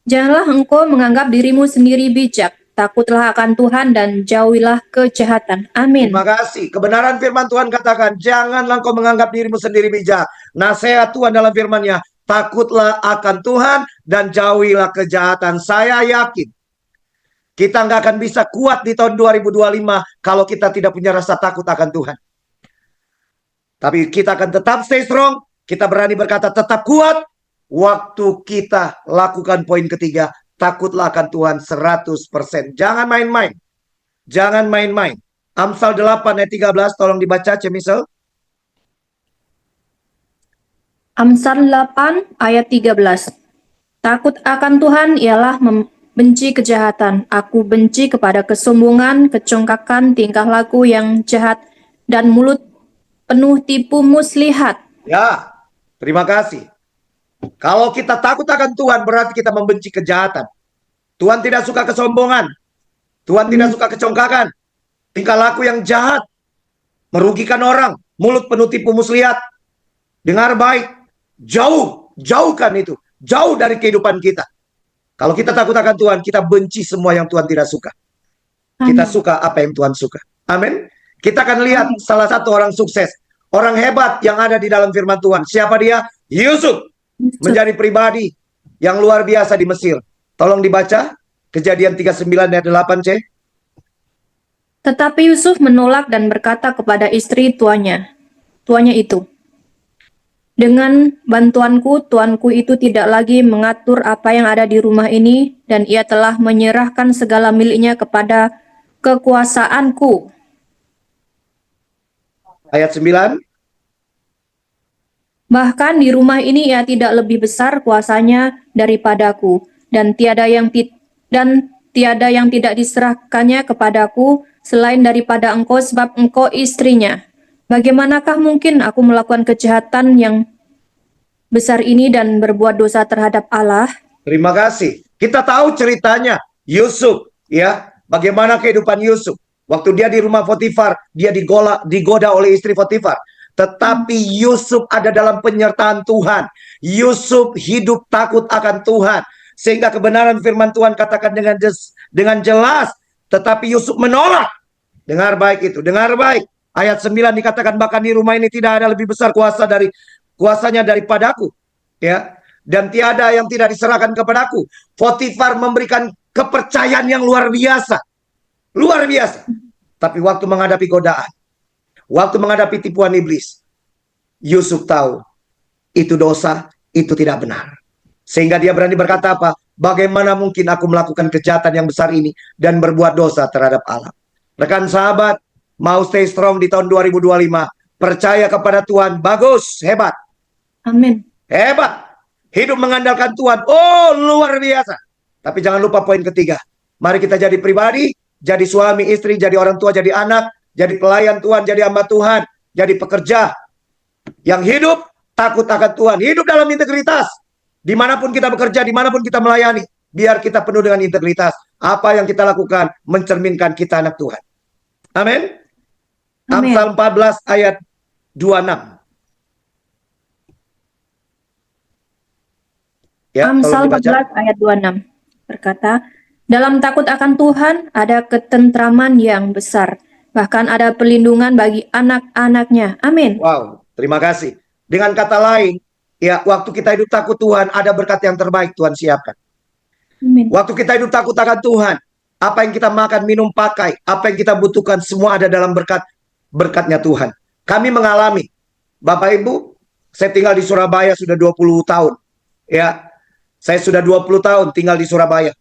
Janganlah engkau menganggap dirimu sendiri bijak, takutlah akan Tuhan dan jauhilah kejahatan. Amin. Terima kasih. Kebenaran firman Tuhan katakan, janganlah engkau menganggap dirimu sendiri bijak. Nasihat Tuhan dalam firman-Nya, takutlah akan Tuhan dan jauhilah kejahatan. Saya yakin kita nggak akan bisa kuat di tahun 2025 kalau kita tidak punya rasa takut akan Tuhan. Tapi kita akan tetap stay strong. Kita berani berkata tetap kuat. Waktu kita lakukan poin ketiga, takutlah akan Tuhan 100%. Jangan main-main. Jangan main-main. Amsal 8 ayat 13, tolong dibaca, Cemisel. Amsal 8 ayat 13. Takut akan Tuhan ialah membenci kejahatan. Aku benci kepada kesombongan, kecongkakan, tingkah laku yang jahat, dan mulut penuh tipu muslihat. Ya, terima kasih. Kalau kita takut akan Tuhan, berarti kita membenci kejahatan. Tuhan tidak suka kesombongan. Tuhan tidak suka kecongkakan. Tingkah laku yang jahat. Merugikan orang. Mulut penuh tipu muslihat. Dengar baik. Jauhkan itu. Jauh dari kehidupan kita. Kalau kita takut akan Tuhan, kita benci semua yang Tuhan tidak suka. Kita suka apa yang Tuhan suka. Amin. Kita akan lihat salah satu orang sukses, orang hebat yang ada di dalam firman Tuhan. Siapa dia? Yusuf. Menjadi pribadi yang luar biasa di Mesir. Tolong dibaca Kejadian 39 ayat 8C. Tetapi Yusuf menolak dan berkata kepada istri tuannya itu, dengan bantuanku, tuanku itu tidak lagi mengatur apa yang ada di rumah ini, dan ia telah menyerahkan segala miliknya kepada kekuasaanku. Ayat 9. Bahkan di rumah ini ia tidak lebih besar kuasanya daripadaku, dan tiada yang tidak diserahkannya kepadaku selain daripada engkau, sebab engkau istrinya. Bagaimanakah mungkin aku melakukan kejahatan yang besar ini dan berbuat dosa terhadap Allah? Terima kasih. Kita tahu ceritanya Yusuf, ya. Bagaimana kehidupan Yusuf? Waktu dia di rumah Potifar, dia digoda oleh istri Potifar. Tetapi Yusuf ada dalam penyertaan Tuhan. Yusuf hidup takut akan Tuhan. Sehingga kebenaran firman Tuhan katakan dengan jelas. Tetapi Yusuf menolak. Dengar baik itu. Dengar baik. Ayat 9 dikatakan, bahkan di rumah ini tidak ada lebih besar kuasanya daripadaku. Ya. Dan tiada yang tidak diserahkan kepadaku. Potifar memberikan kepercayaan yang luar biasa. Luar biasa. Tapi waktu menghadapi godaan, waktu menghadapi tipuan iblis, Yusuf tahu itu dosa, itu tidak benar. Sehingga dia berani berkata apa? Bagaimana mungkin aku melakukan kejahatan yang besar ini dan berbuat dosa terhadap Allah? Rekan sahabat, mau stay strong di tahun 2025, percaya kepada Tuhan, bagus, hebat. Amin. Hebat. Hidup mengandalkan Tuhan, oh luar biasa. Tapi jangan lupa poin ketiga. Mari kita jadi pribadi, jadi suami, istri, jadi orang tua, jadi anak, jadi pelayan Tuhan, jadi hamba Tuhan, jadi pekerja yang hidup takut akan Tuhan, hidup dalam integritas. Dimanapun kita bekerja, dimanapun kita melayani, biar kita penuh dengan integritas. Apa yang kita lakukan mencerminkan kita anak Tuhan. Amin. Amsal 14 ayat 26. Ya, Amsal 14 ayat 26 berkata, dalam takut akan Tuhan ada ketentraman yang besar, bahkan ada perlindungan bagi anak-anaknya. Amin. Wow, terima kasih. Dengan kata lain, ya, waktu kita hidup takut Tuhan, ada berkat yang terbaik Tuhan siapkan. Amin. Waktu kita hidup takut akan Tuhan, apa yang kita makan, minum, pakai, apa yang kita butuhkan, semua ada dalam berkatnya Tuhan. Kami mengalami, Bapak Ibu, saya tinggal di Surabaya sudah 20 tahun. Ya, saya sudah 20 tahun tinggal di Surabaya.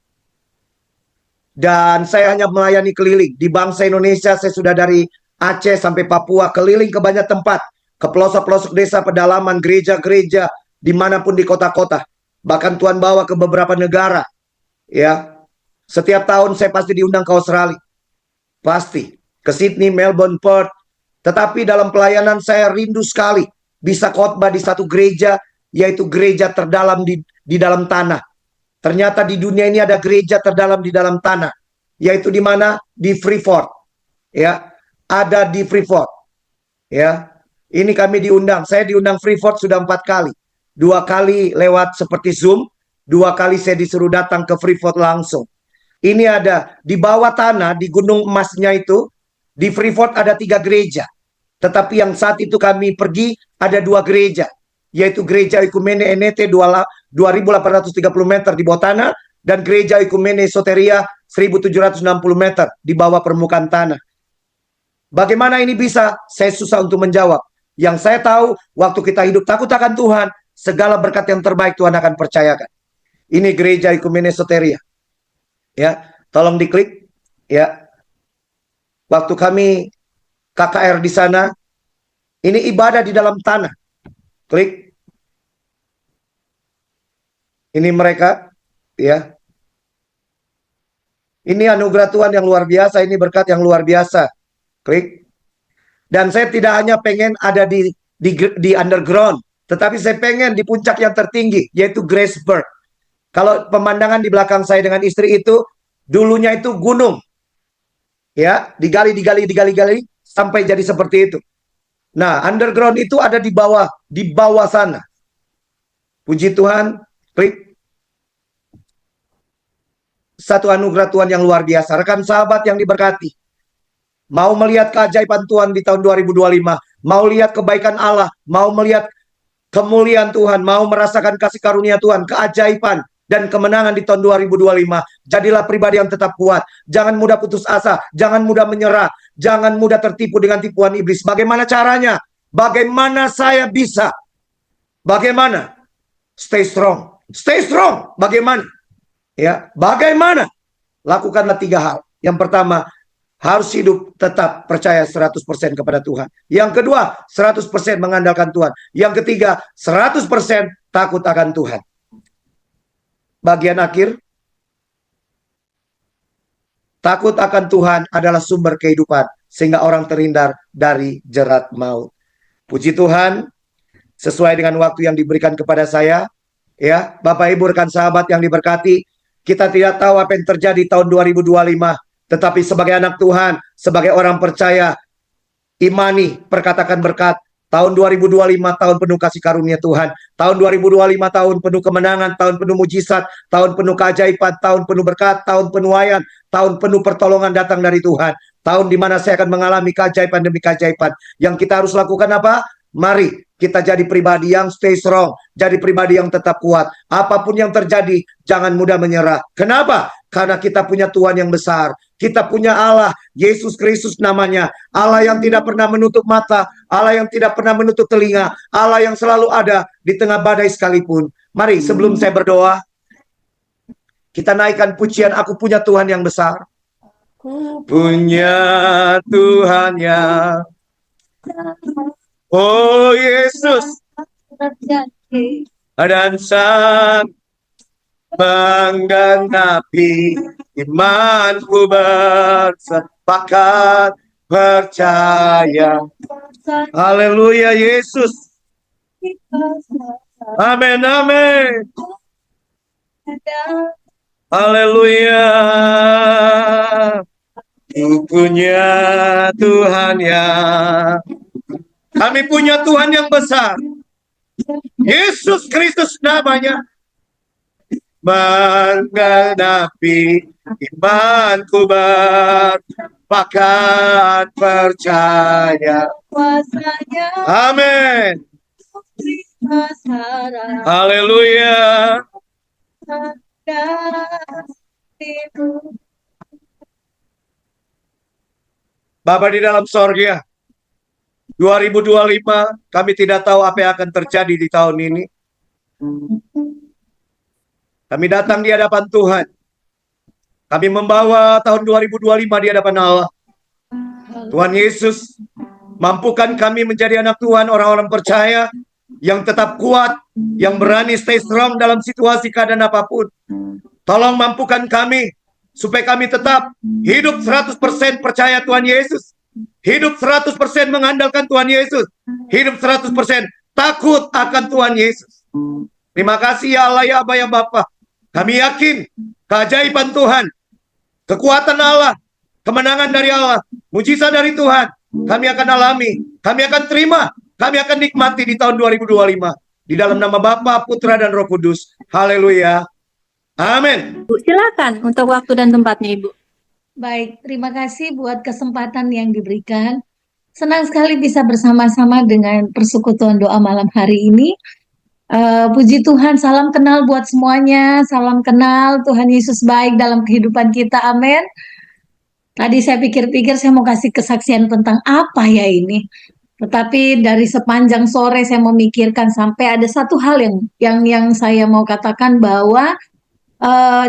Dan saya hanya melayani keliling. Di bangsa Indonesia saya sudah dari Aceh sampai Papua, keliling ke banyak tempat. Ke pelosok-pelosok desa, pedalaman, gereja-gereja, dimanapun di kota-kota. Bahkan Tuhan bawa ke beberapa negara. Ya, setiap tahun saya pasti diundang ke Australia. Pasti. Ke Sydney, Melbourne, Perth. Tetapi dalam pelayanan saya rindu sekali bisa khotbah di satu gereja, yaitu gereja terdalam di dalam tanah. Ternyata di dunia ini ada gereja terdalam di dalam tanah, yaitu di mana? Di Freeport. Ya, ada di Freeport. Ya, ini kami diundang. Saya diundang Freeport sudah 4 kali. 2 kali lewat seperti Zoom, 2 kali saya disuruh datang ke Freeport langsung. Ini ada di bawah tanah, di gunung emasnya itu, di Freeport ada 3 gereja. Tetapi yang saat itu kami pergi ada 2 gereja, yaitu gereja Ekumene NET 2.830 meter di bawah tanah, dan gereja Ekumene Soteria 1.760 meter di bawah permukaan tanah. Bagaimana ini bisa? Saya susah untuk menjawab. Yang saya tahu, waktu kita hidup takut akan Tuhan, segala berkat yang terbaik Tuhan akan percayakan. Ini gereja Ekumene Soteria. Ya, tolong diklik. Ya, waktu kami KKR di sana, ini ibadah di dalam tanah. Klik. Ini mereka, ya. Ini anugerah Tuhan yang luar biasa, ini berkat yang luar biasa. Klik. Dan saya tidak hanya pengen ada di underground, tetapi saya pengen di puncak yang tertinggi, yaitu Graceberg. Kalau pemandangan di belakang saya dengan istri itu, dulunya itu gunung. Ya, digali sampai jadi seperti itu. Nah, underground itu ada di bawah sana. Puji Tuhan, klik. Satu anugerah Tuhan yang luar biasa. Rekan sahabat yang diberkati, mau melihat keajaiban Tuhan di tahun 2025, mau lihat kebaikan Allah, mau melihat kemuliaan Tuhan, mau merasakan kasih karunia Tuhan, keajaiban dan kemenangan di tahun 2025. Jadilah pribadi yang tetap kuat. Jangan mudah putus asa, jangan mudah menyerah, jangan mudah tertipu dengan tipuan iblis. Bagaimana caranya? Bagaimana saya bisa? Bagaimana? Stay strong. Stay strong. Bagaimana? Ya, bagaimana? Lakukanlah 3 hal. Yang pertama, harus hidup tetap percaya 100% kepada Tuhan. Yang kedua, 100% mengandalkan Tuhan. Yang ketiga, 100% takut akan Tuhan. Bagian akhir, takut akan Tuhan adalah sumber kehidupan, sehingga orang terhindar dari jerat maut. Puji Tuhan, sesuai dengan waktu yang diberikan kepada saya, ya, Bapak Ibu rekan sahabat yang diberkati, kita tidak tahu apa yang terjadi tahun 2025, tetapi sebagai anak Tuhan, sebagai orang percaya, imani, perkatakan berkat. Tahun 2025 tahun penuh kasih karunia Tuhan. Tahun 2025 tahun penuh kemenangan, tahun penuh mujizat, tahun penuh keajaiban, tahun penuh berkat, tahun penuaian, tahun penuh pertolongan datang dari Tuhan. Tahun di mana saya akan mengalami keajaiban demi keajaiban. Yang kita harus lakukan apa? Mari kita jadi pribadi yang stay strong, jadi pribadi yang tetap kuat. Apapun yang terjadi, jangan mudah menyerah. Kenapa? Karena kita punya Tuhan yang besar. Kita punya Allah, Yesus Kristus namanya. Allah yang tidak pernah menutup mata, Allah yang tidak pernah menutup telinga, Allah yang selalu ada di tengah badai sekalipun. Mari sebelum saya berdoa, kita naikkan pujian Aku Punya Tuhan Yang Besar. Punya Tuhan yang, oh Yesus, dan sang menggenapi imanku bersepakat percaya. Haleluya Yesus. Amin, amin. Haleluya. Ku punya Tuhan yang, kami punya Tuhan yang besar. Yesus Kristus namanya. Menggenapi imanku bersepakat percaya. Amin. Haleluya. Bapa di dalam sorga, 2025 kami tidak tahu apa yang akan terjadi di tahun ini. Kami datang di hadapan Tuhan. Kami membawa tahun 2025 di hadapan Allah. Tuhan Yesus, mampukan kami menjadi anak Tuhan, orang-orang percaya yang tetap kuat, yang berani stay strong dalam situasi keadaan apapun. Tolong mampukan kami supaya kami tetap hidup 100% percaya Tuhan Yesus, hidup 100% mengandalkan Tuhan Yesus, hidup 100% takut akan Tuhan Yesus. Terima kasih ya Allah, ya Aba, ya Bapa. Kami yakin keajaiban Tuhan, kekuatan Allah, kemenangan dari Allah, mujizat dari Tuhan, kami akan alami, kami akan terima, kami akan nikmati di tahun 2025. Di dalam nama Bapa, Putra, dan Roh Kudus. Haleluya. Amin. Bu, silakan untuk waktu dan tempatnya, Ibu. Baik, terima kasih buat kesempatan yang diberikan. Senang sekali bisa bersama-sama dengan persekutuan doa malam hari ini. Puji Tuhan, salam kenal buat semuanya. Salam kenal, Tuhan Yesus baik dalam kehidupan kita. Amin. Tadi saya pikir-pikir saya mau kasih kesaksian tentang apa ya ini. Tetapi dari sepanjang sore saya memikirkan sampai ada satu hal yang saya mau katakan bahwa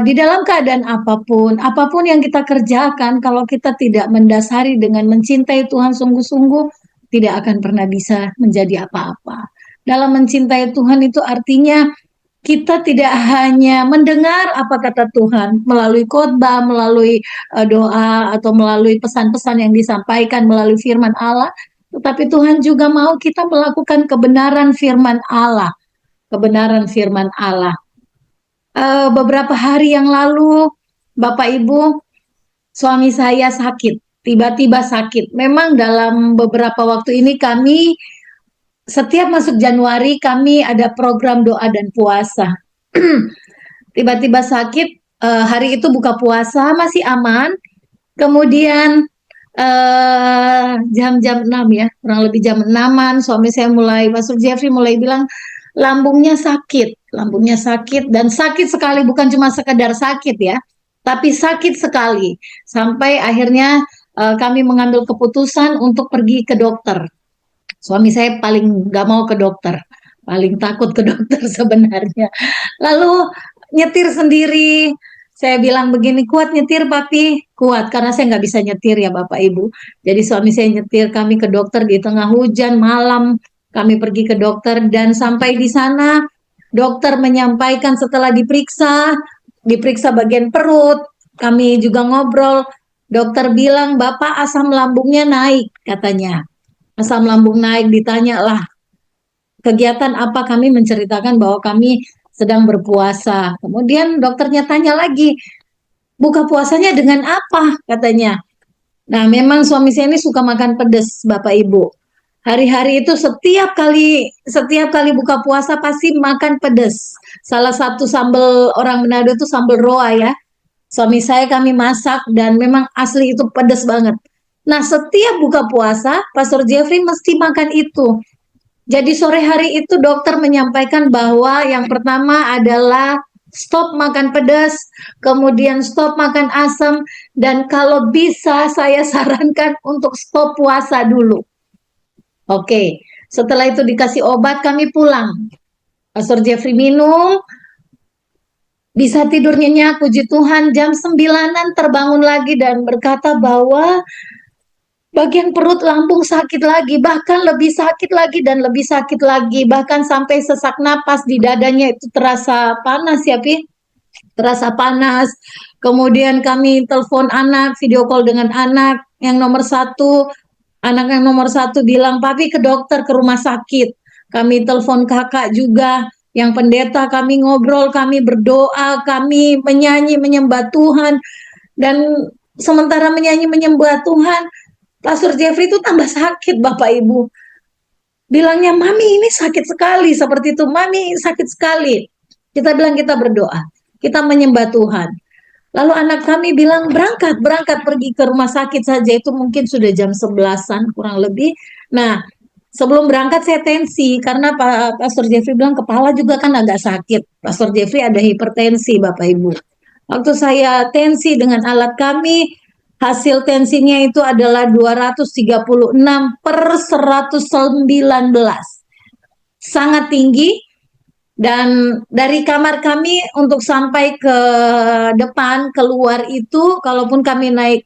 di dalam keadaan apapun yang kita kerjakan, kalau kita tidak mendasari dengan mencintai Tuhan sungguh-sungguh, tidak akan pernah bisa menjadi apa-apa. Dalam mencintai Tuhan itu artinya kita tidak hanya mendengar apa kata Tuhan melalui khotbah, melalui doa, atau melalui pesan-pesan yang disampaikan melalui firman Allah, tetapi Tuhan juga mau kita melakukan kebenaran firman Allah. Kebenaran firman Allah. Beberapa hari yang lalu, Bapak Ibu, suami saya sakit, tiba-tiba sakit. Memang dalam beberapa waktu ini kami, setiap masuk Januari, kami ada program doa dan puasa. Tiba-tiba sakit, hari itu buka puasa, masih aman. Kemudian jam-jam 6 ya, kurang lebih jam 6-an, suami saya Pastor Jeffrey mulai bilang, lambungnya sakit dan sakit sekali, bukan cuma sekedar sakit ya, tapi sakit sekali. Sampai akhirnya kami mengambil keputusan untuk pergi ke dokter. Suami saya paling nggak mau ke dokter, paling takut ke dokter sebenarnya. Lalu nyetir sendiri. Saya bilang begini, kuat nyetir papi? Kuat, karena saya nggak bisa nyetir ya Bapak Ibu. Jadi suami saya nyetir, kami ke dokter di tengah hujan, malam. Kami pergi ke dokter dan sampai di sana, dokter menyampaikan setelah diperiksa bagian perut, kami juga ngobrol, dokter bilang, Bapak asam lambungnya naik, katanya. Asam lambung naik, ditanya lah, kegiatan apa, kami menceritakan bahwa kami sedang berpuasa. Kemudian dokternya tanya lagi, buka puasanya dengan apa, katanya. Nah, memang suami saya ini suka makan pedas, Bapak Ibu. Hari-hari itu setiap kali buka puasa pasti makan pedas. Salah satu sambal orang Manado itu sambal roa ya. Suami saya kami masak dan memang asli itu pedas banget. Nah, setiap buka puasa, Pastor Jeffrey mesti makan itu. Jadi sore hari itu dokter menyampaikan bahwa yang pertama adalah stop makan pedas, kemudian stop makan asam, dan kalau bisa saya sarankan untuk stop puasa dulu. Oke, setelah itu dikasih obat, kami pulang. Pastor Jeffrey minum, bisa tidur nyenyak, puji Tuhan, jam 9-an terbangun lagi dan berkata bahwa bagian perut lambung sakit lagi, bahkan lebih sakit lagi dan lebih sakit lagi, bahkan sampai sesak napas di dadanya itu terasa panas ya Pi, terasa panas. Kemudian kami telepon anak, video call dengan anak yang nomor 1, anak yang nomor 1 bilang, Papi ke dokter, ke rumah sakit. Kami telepon kakak juga, yang pendeta, kami ngobrol, kami berdoa, kami menyanyi, menyembah Tuhan, dan sementara menyanyi, menyembah Tuhan, Pastor Jeffrey itu tambah sakit, Bapak Ibu. Bilangnya, Mami ini sakit sekali, seperti itu, Mami sakit sekali. Kita bilang kita berdoa, kita menyembah Tuhan. Lalu anak kami bilang, berangkat pergi ke rumah sakit saja, itu mungkin sudah jam 11-an kurang lebih. Nah, sebelum berangkat saya tensi, karena Pastor Jeffrey bilang kepala juga kan agak sakit. Pastor Jeffrey ada hipertensi, Bapak Ibu. Waktu saya tensi dengan alat kami, hasil tensinya itu adalah 236/119. Sangat tinggi. Dan dari kamar kami untuk sampai ke depan keluar itu, kalaupun kami naik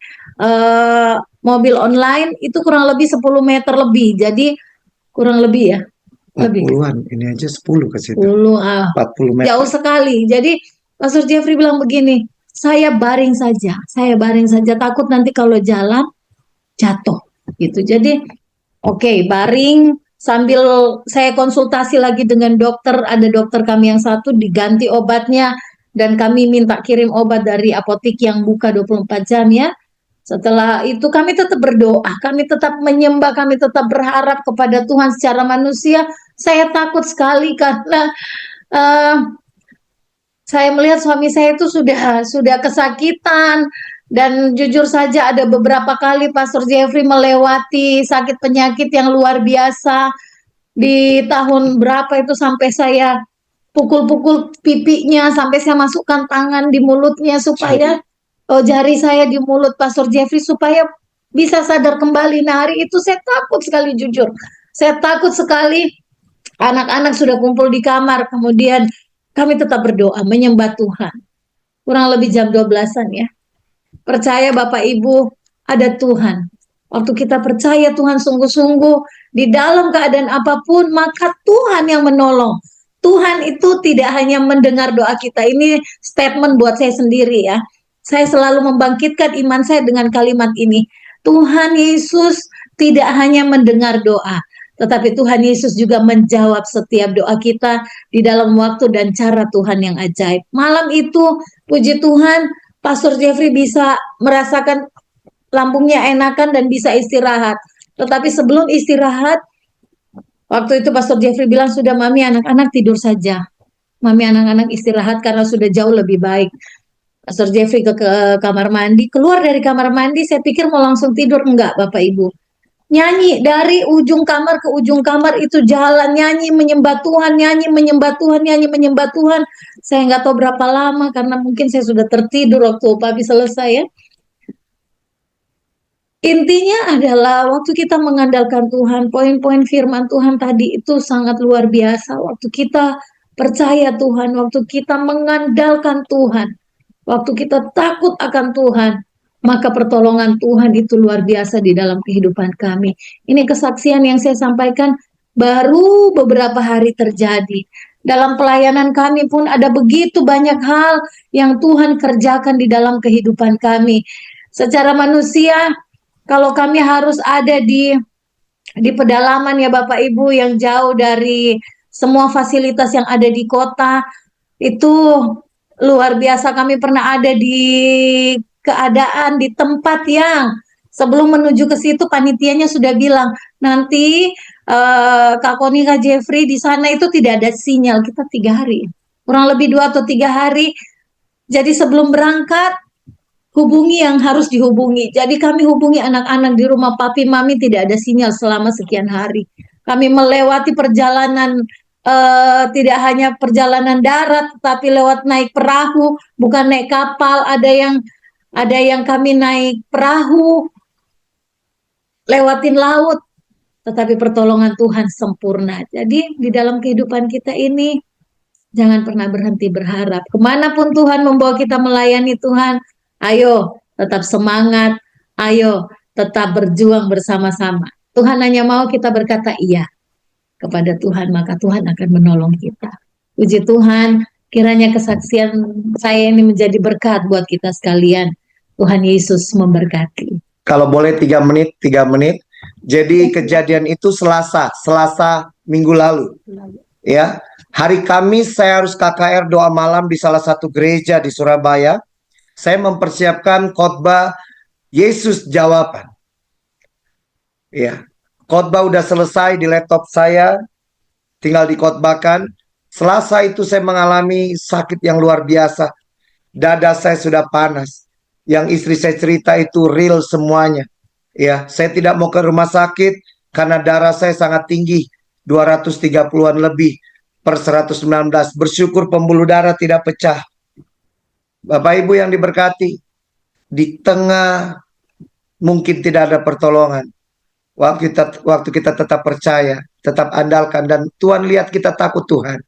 mobil online itu kurang lebih 10 meter lebih. Jadi kurang lebih ya, lebih 40-an, ini aja 10 ke situ. 10, 40 meter. jauh sekali. Jadi Pastor Jeffrey bilang begini, saya baring saja, takut nanti kalau jalan jatuh gitu. Jadi oke, baring sambil saya konsultasi lagi dengan dokter. Ada dokter kami yang satu diganti obatnya dan kami minta kirim obat dari apotik yang buka 24 jam ya. Setelah itu kami tetap berdoa, kami tetap menyembah, kami tetap berharap kepada Tuhan secara manusia. Saya takut sekali karena eh, saya melihat suami saya itu sudah kesakitan, dan jujur saja ada beberapa kali Pastor Jeffrey melewati sakit penyakit yang luar biasa. Di tahun berapa itu sampai saya pukul-pukul pipinya, sampai saya masukkan tangan di mulutnya supaya jari saya di mulut Pastor Jeffrey supaya bisa sadar kembali. Nah, hari itu saya takut sekali, jujur. Saya takut sekali. Anak-anak sudah kumpul di kamar, kemudian kami tetap berdoa, menyembah Tuhan. Kurang lebih jam 12-an ya. Percaya Bapak Ibu, ada Tuhan. Waktu kita percaya Tuhan sungguh-sungguh di dalam keadaan apapun, maka Tuhan yang menolong. Tuhan itu tidak hanya mendengar doa kita. Ini statement buat saya sendiri ya. Saya selalu membangkitkan iman saya dengan kalimat ini. Tuhan Yesus tidak hanya mendengar doa, tetapi Tuhan Yesus juga menjawab setiap doa kita di dalam waktu dan cara Tuhan yang ajaib. Malam itu, puji Tuhan, Pastor Jeffrey bisa merasakan lambungnya enakan dan bisa istirahat. Tetapi sebelum istirahat, waktu itu Pastor Jeffrey bilang, sudah Mami, anak-anak tidur saja. Mami, anak-anak istirahat karena sudah jauh lebih baik. Pastor Jeffrey ke kamar mandi, keluar dari kamar mandi, saya pikir mau langsung tidur. Enggak, Bapak Ibu. Nyanyi dari ujung kamar ke ujung kamar itu, jalan nyanyi menyembah Tuhan, nyanyi menyembah Tuhan, nyanyi menyembah Tuhan. Saya nggak tahu berapa lama karena mungkin saya sudah tertidur waktu Papi selesai ya. Intinya adalah waktu kita mengandalkan Tuhan, poin-poin firman Tuhan tadi itu sangat luar biasa. Waktu kita percaya Tuhan, waktu kita mengandalkan Tuhan, waktu kita takut akan Tuhan, maka pertolongan Tuhan itu luar biasa di dalam kehidupan kami. Ini kesaksian yang saya sampaikan baru beberapa hari terjadi. Dalam pelayanan kami pun ada begitu banyak hal yang Tuhan kerjakan di dalam kehidupan kami. Secara manusia, kalau kami harus ada di pedalaman ya Bapak Ibu yang jauh dari semua fasilitas yang ada di kota, itu luar biasa. Kami pernah ada di keadaan di tempat yang sebelum menuju ke situ panitianya sudah bilang, nanti Kak Koni, Kak Jeffrey di sana itu tidak ada sinyal. Kita 3 hari, kurang lebih 2 atau 3 hari. Jadi sebelum berangkat, hubungi yang harus dihubungi. Jadi kami hubungi anak-anak di rumah papi mami, tidak ada sinyal selama sekian hari. Kami melewati perjalanan, tidak hanya perjalanan darat, tapi lewat naik perahu, bukan naik kapal. Ada yang kami naik perahu, lewatin laut, tetapi pertolongan Tuhan sempurna. Jadi di dalam kehidupan kita ini, jangan pernah berhenti berharap. Kemanapun Tuhan membawa kita melayani Tuhan, ayo tetap semangat, ayo tetap berjuang bersama-sama. Tuhan hanya mau kita berkata iya kepada Tuhan, maka Tuhan akan menolong kita. Puji Tuhan, kiranya kesaksian saya ini menjadi berkat buat kita sekalian. Tuhan Yesus memberkati. Kalau boleh 3 menit, 3 menit. Jadi kejadian itu Selasa minggu lalu. Ya, hari Kamis saya harus KKR doa malam di salah satu gereja di Surabaya. Saya mempersiapkan khotbah Yesus jawaban. Ya, khotbah udah selesai di laptop saya, tinggal dikhotbahkan. Selasa itu saya mengalami sakit yang luar biasa. Dada saya sudah panas. Yang istri saya cerita itu real semuanya. Ya, saya tidak mau ke rumah sakit karena darah saya sangat tinggi, 230-an lebih per 119. Bersyukur pembuluh darah tidak pecah. Bapak Ibu yang diberkati, di tengah mungkin tidak ada pertolongan, waktu kita tetap percaya, tetap andalkan, dan Tuhan lihat kita takut Tuhan.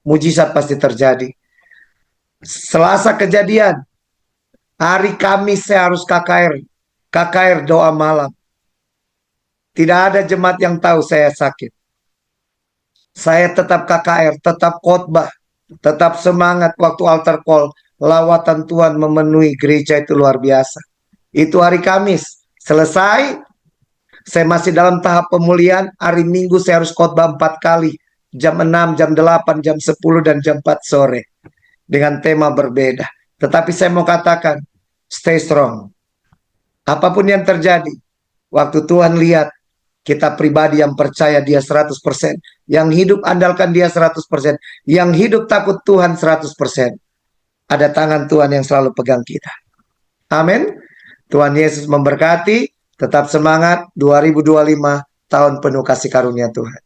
mujizat pasti terjadi. Selasa kejadian, hari Kamis saya harus KKR doa malam. Tidak ada jemaat yang tahu saya sakit. Saya tetap KKR, tetap khotbah, tetap semangat waktu altar call. Lawatan Tuhan memenuhi gereja itu luar biasa. Itu hari Kamis. Selesai, saya masih dalam tahap pemulihan. Hari Minggu saya harus khotbah 4 kali. Jam 6, jam 8, jam 10, dan jam 4 sore. Dengan tema berbeda. Tetapi saya mau katakan, stay strong. Apapun yang terjadi, waktu Tuhan lihat kita pribadi yang percaya dia 100%, yang hidup andalkan dia 100%, yang hidup takut Tuhan 100%. Ada tangan Tuhan yang selalu pegang kita. Amin. Tuhan Yesus memberkati. Tetap semangat. 2025 tahun penuh kasih karunia Tuhan.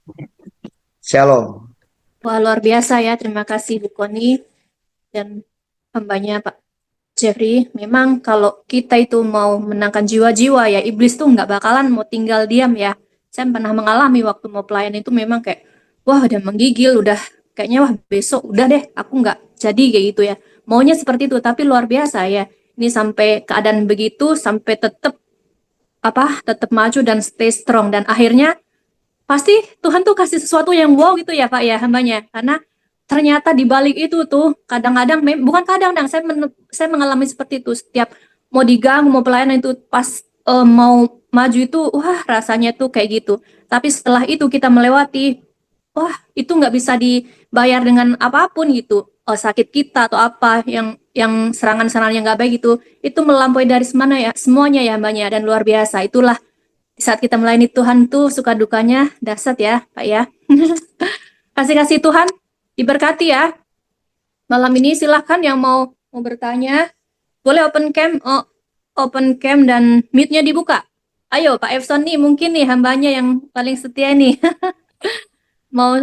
Shalom. Wah, luar biasa ya. Terima kasih Bu Koni dan hambanya Pak Jeffrey. Memang kalau kita itu mau menangkan jiwa-jiwa ya, iblis tuh nggak bakalan mau tinggal diam ya. Saya pernah mengalami waktu mau pelayan itu memang kayak, wah udah menggigil, udah kayaknya wah besok udah deh, aku nggak jadi kayak gitu ya. Maunya seperti itu, tapi luar biasa ya. Ini sampai keadaan begitu, sampai tetap maju dan stay strong. Dan akhirnya pasti Tuhan tuh kasih sesuatu yang wow gitu ya Pak ya, hambanya. Karena ternyata di balik itu tuh kadang-kadang, bukan kadang-kadang, saya mengalami seperti itu. Setiap mau diganggu, mau pelayanan itu pas mau maju itu, wah rasanya tuh kayak gitu. Tapi setelah itu kita melewati, wah itu nggak bisa dibayar dengan apapun gitu. Sakit kita atau apa yang serangan-serangan yang nggak baik itu melampaui dari semuanya ya hambanya, dan luar biasa. Itulah saat kita melayani Tuhan tuh suka dukanya dahsyat ya Pak ya. Kasih Tuhan diberkati ya. Malam ini silahkan yang mau bertanya, boleh open cam dan mute-nya dibuka. Ayo Pak Efson nih, mungkin nih hambanya yang paling setia nih. mau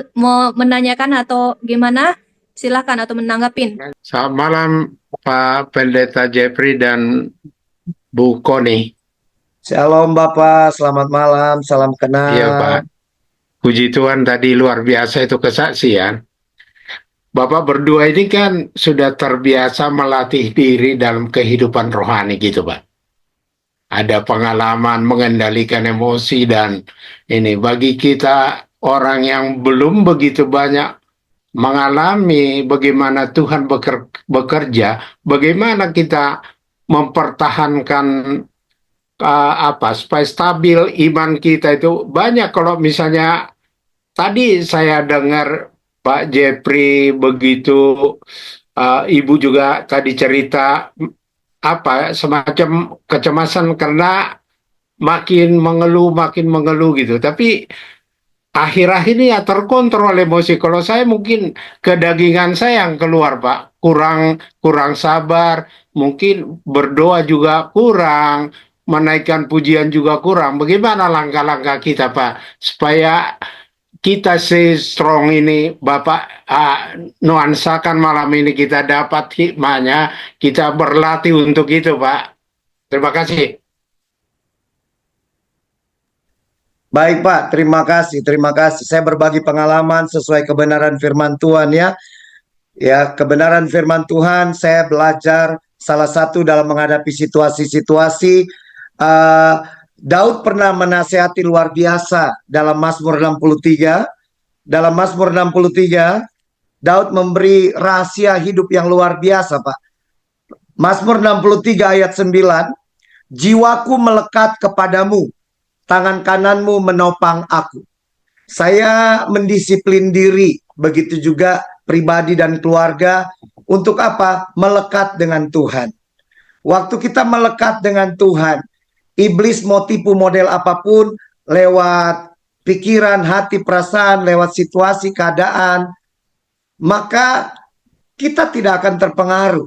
menanyakan atau gimana? Silahkan atau menanggapin. Selamat malam Pak Pendeta Jeffrey dan Bu Koni. Shalom Bapak, selamat malam, salam kenal. Iya Pak. Puji Tuhan, tadi luar biasa itu kesaksian. Bapak berdua ini kan sudah terbiasa melatih diri dalam kehidupan rohani gitu Pak. Ada pengalaman mengendalikan emosi, dan ini bagi kita orang yang belum begitu banyak mengalami bagaimana Tuhan bekerja, bagaimana kita mempertahankan supaya stabil iman kita itu banyak. Kalau misalnya tadi saya dengar Pak Jeffrey begitu, Ibu juga tadi cerita semacam kecemasan karena makin mengeluh gitu. Tapi akhir-akhir ini ya terkontrol emosi. Kalau saya mungkin kedagingan saya yang keluar Pak, kurang sabar, mungkin berdoa juga kurang, menaikkan pujian juga kurang. Bagaimana langkah-langkah kita Pak supaya kita strong ini Bapak nuansakan malam ini, kita dapat hikmahnya, kita berlatih untuk itu Pak. Terima kasih. Baik Pak, terima kasih. Saya berbagi pengalaman sesuai kebenaran firman Tuhan ya. Ya, kebenaran firman Tuhan saya belajar salah satu dalam menghadapi situasi-situasi. Daud pernah menasihati luar biasa dalam Mazmur 63. Dalam Mazmur 63, Daud memberi rahasia hidup yang luar biasa Pak. Mazmur 63 ayat 9, jiwaku melekat kepadamu, tangan kananmu menopang aku. Saya mendisiplin diri, begitu juga pribadi dan keluarga, untuk apa? Melekat dengan Tuhan. Waktu kita melekat dengan Tuhan, iblis mau tipu model apapun, lewat pikiran, hati, perasaan, lewat situasi, keadaan, maka kita tidak akan terpengaruh.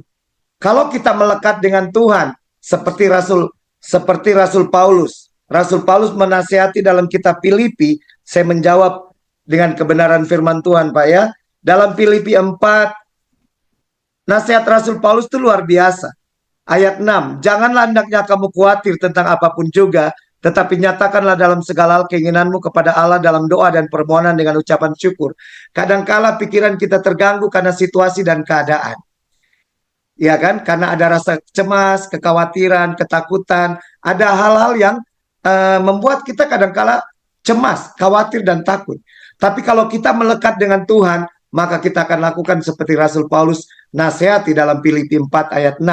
Kalau kita melekat dengan Tuhan, seperti Rasul Paulus. Rasul Paulus menasihati dalam kitab Filipi, saya menjawab dengan kebenaran firman Tuhan Pak ya. Dalam Filipi 4, nasihat Rasul Paulus itu luar biasa. Ayat 6, janganlah hendaknya kamu khawatir tentang apapun juga, tetapi nyatakanlah dalam segala hal keinginanmu kepada Allah dalam doa dan permohonan dengan ucapan syukur. Kadangkala pikiran kita terganggu karena situasi dan keadaan. Ya kan? Karena ada rasa cemas, kekhawatiran, ketakutan, ada hal-hal yang membuat kita kadangkala cemas, khawatir dan takut. Tapi kalau kita melekat dengan Tuhan, maka kita akan lakukan seperti Rasul Paulus nasihati dalam Filipi 4 ayat 6.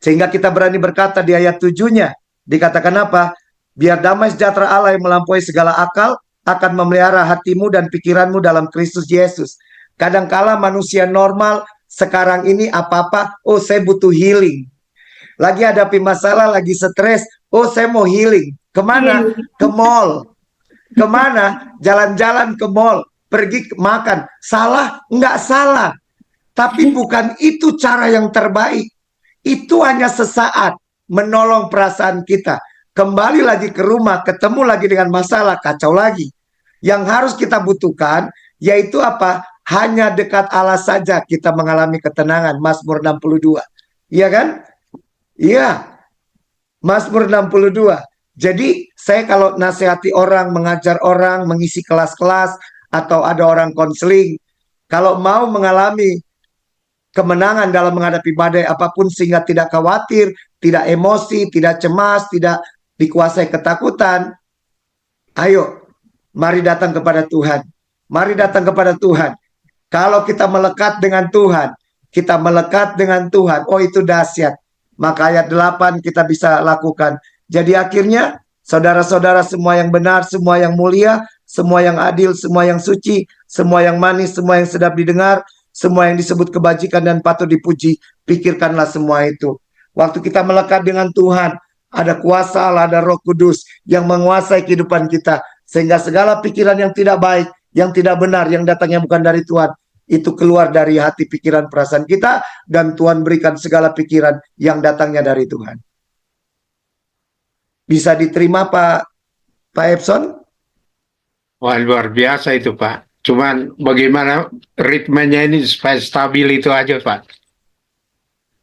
Sehingga kita berani berkata di ayat 7-nya, dikatakan apa? Biar damai sejahtera Allah yang melampaui segala akal akan memelihara hatimu dan pikiranmu dalam Kristus Yesus. Kadangkala manusia normal sekarang ini apa-apa, oh saya butuh healing. Lagi hadapi masalah, lagi stres, oh saya mau healing. Kemana? Ke mall. Kemana? Jalan-jalan ke mall. Pergi makan. Salah? Enggak salah. Tapi bukan itu cara yang terbaik. Itu hanya sesaat menolong perasaan kita. Kembali lagi ke rumah, ketemu lagi dengan masalah, kacau lagi. Yang harus kita butuhkan, yaitu apa? Hanya dekat Allah saja kita mengalami ketenangan. Mazmur 62. Iya kan? Iya. Mazmur 62. Jadi saya kalau nasihati orang, mengajar orang, mengisi kelas-kelas, atau ada orang konseling, kalau mau mengalami kemenangan dalam menghadapi badai apapun sehingga tidak khawatir, tidak emosi, tidak cemas, tidak dikuasai ketakutan, ayo, mari datang kepada Tuhan. Mari datang kepada Tuhan. Kalau kita melekat dengan Tuhan, kita melekat dengan Tuhan, oh itu dahsyat. Maka ayat 8 kita bisa lakukan. Jadi akhirnya, saudara-saudara semua yang benar, semua yang mulia, semua yang adil, semua yang suci, semua yang manis, semua yang sedap didengar, semua yang disebut kebajikan dan patut dipuji, pikirkanlah semua itu. Waktu kita melekat dengan Tuhan, ada kuasa Allah, ada Roh Kudus yang menguasai kehidupan kita. Sehingga segala pikiran yang tidak baik, yang tidak benar, yang datangnya bukan dari Tuhan, itu keluar dari hati pikiran perasaan kita, dan Tuhan berikan segala pikiran yang datangnya dari Tuhan. Bisa diterima Pak Epson? Wah, luar biasa itu, Pak. Cuman bagaimana ritmenya ini supaya stabil itu aja, Pak.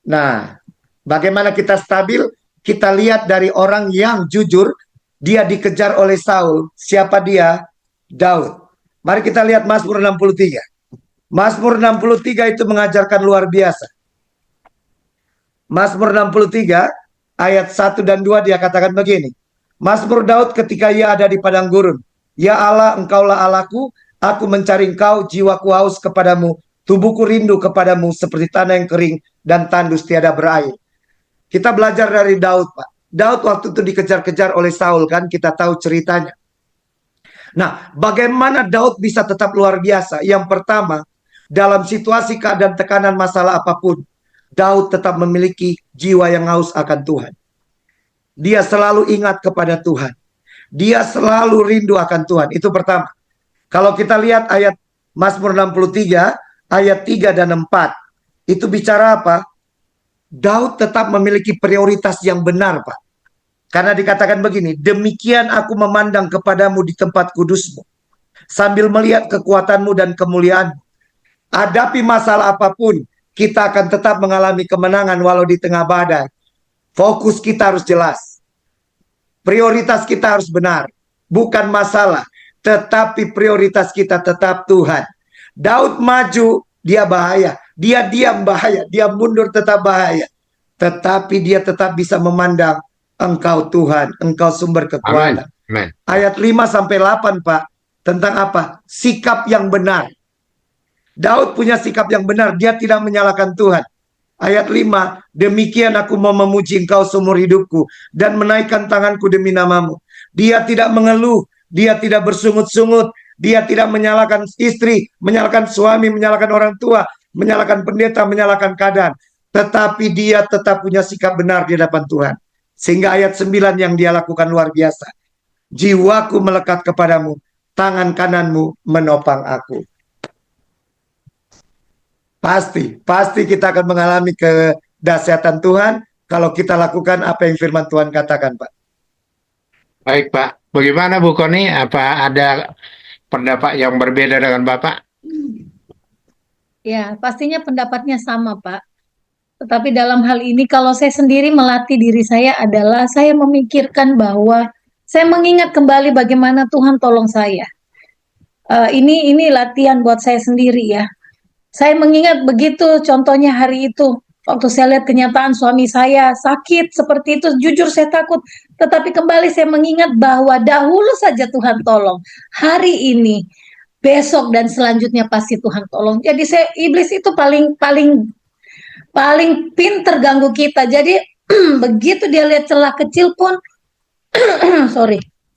Nah, bagaimana kita stabil? Kita lihat dari orang yang jujur, dia dikejar oleh Saul. Siapa dia? Daud. Mari kita lihat Mazmur 63. Mazmur 63 itu mengajarkan luar biasa. Mazmur 63 ayat 1 dan 2 dia katakan begini. Mazmur Daud ketika ia ada di padang gurun. Ya Allah, engkaulah Allahku, aku mencari engkau, jiwaku haus kepadamu, tubuhku rindu kepadamu seperti tanah yang kering dan tandus tiada berair. Kita belajar dari Daud, Pak. Daud waktu itu dikejar-kejar oleh Saul, kan kita tahu ceritanya. Nah, bagaimana Daud bisa tetap luar biasa? Yang pertama, dalam situasi keadaan tekanan masalah apapun, Daud tetap memiliki jiwa yang haus akan Tuhan. Dia selalu ingat kepada Tuhan. Dia selalu rindu akan Tuhan. Itu pertama. Kalau kita lihat ayat Mazmur 63, ayat 3 dan 4, itu bicara apa? Daud tetap memiliki prioritas yang benar, Pak. Karena dikatakan begini, demikian aku memandang kepadamu di tempat kudusmu, sambil melihat kekuatanmu dan kemuliaanmu. Hadapi masalah apapun, kita akan tetap mengalami kemenangan walau di tengah badai. Fokus kita harus jelas. Prioritas kita harus benar. Bukan masalah, tetapi prioritas kita tetap Tuhan. Daud maju, dia bahaya. Dia diam, bahaya. Dia mundur, tetap bahaya. Tetapi dia tetap bisa memandang Engkau Tuhan, Engkau sumber kekuatan. Amen. Ayat 5-8, Pak. Tentang apa? Sikap yang benar. Daud punya sikap yang benar. Dia tidak menyalahkan Tuhan. Ayat 5, demikian aku mau memuji engkau seumur hidupku dan menaikkan tanganku demi namamu. Dia tidak mengeluh, dia tidak bersungut-sungut, dia tidak menyalahkan istri, menyalahkan suami, menyalahkan orang tua, menyalahkan pendeta, menyalahkan keadaan. Tetapi dia tetap punya sikap benar di hadapan Tuhan. Sehingga ayat 9 yang dia lakukan luar biasa. Jiwaku melekat kepadamu, tangan kananmu menopang aku. Pasti kita akan mengalami kedahsyatan Tuhan kalau kita lakukan apa yang firman Tuhan katakan, Pak. Baik, Pak. Bagaimana Bu Koni? Apa ada pendapat yang berbeda dengan Bapak? Ya, pastinya pendapatnya sama, Pak. Tetapi dalam hal ini kalau saya sendiri melatih diri saya adalah saya memikirkan bahwa saya mengingat kembali bagaimana Tuhan tolong saya. Ini latihan buat saya sendiri ya. Saya mengingat begitu contohnya hari itu waktu saya lihat kenyataan suami saya sakit seperti itu, jujur saya takut. Tetapi kembali saya mengingat bahwa dahulu saja Tuhan tolong. Hari ini, besok dan selanjutnya pasti Tuhan tolong. Jadi iblis itu paling pinter ganggu kita. Jadi begitu dia lihat celah kecil pun,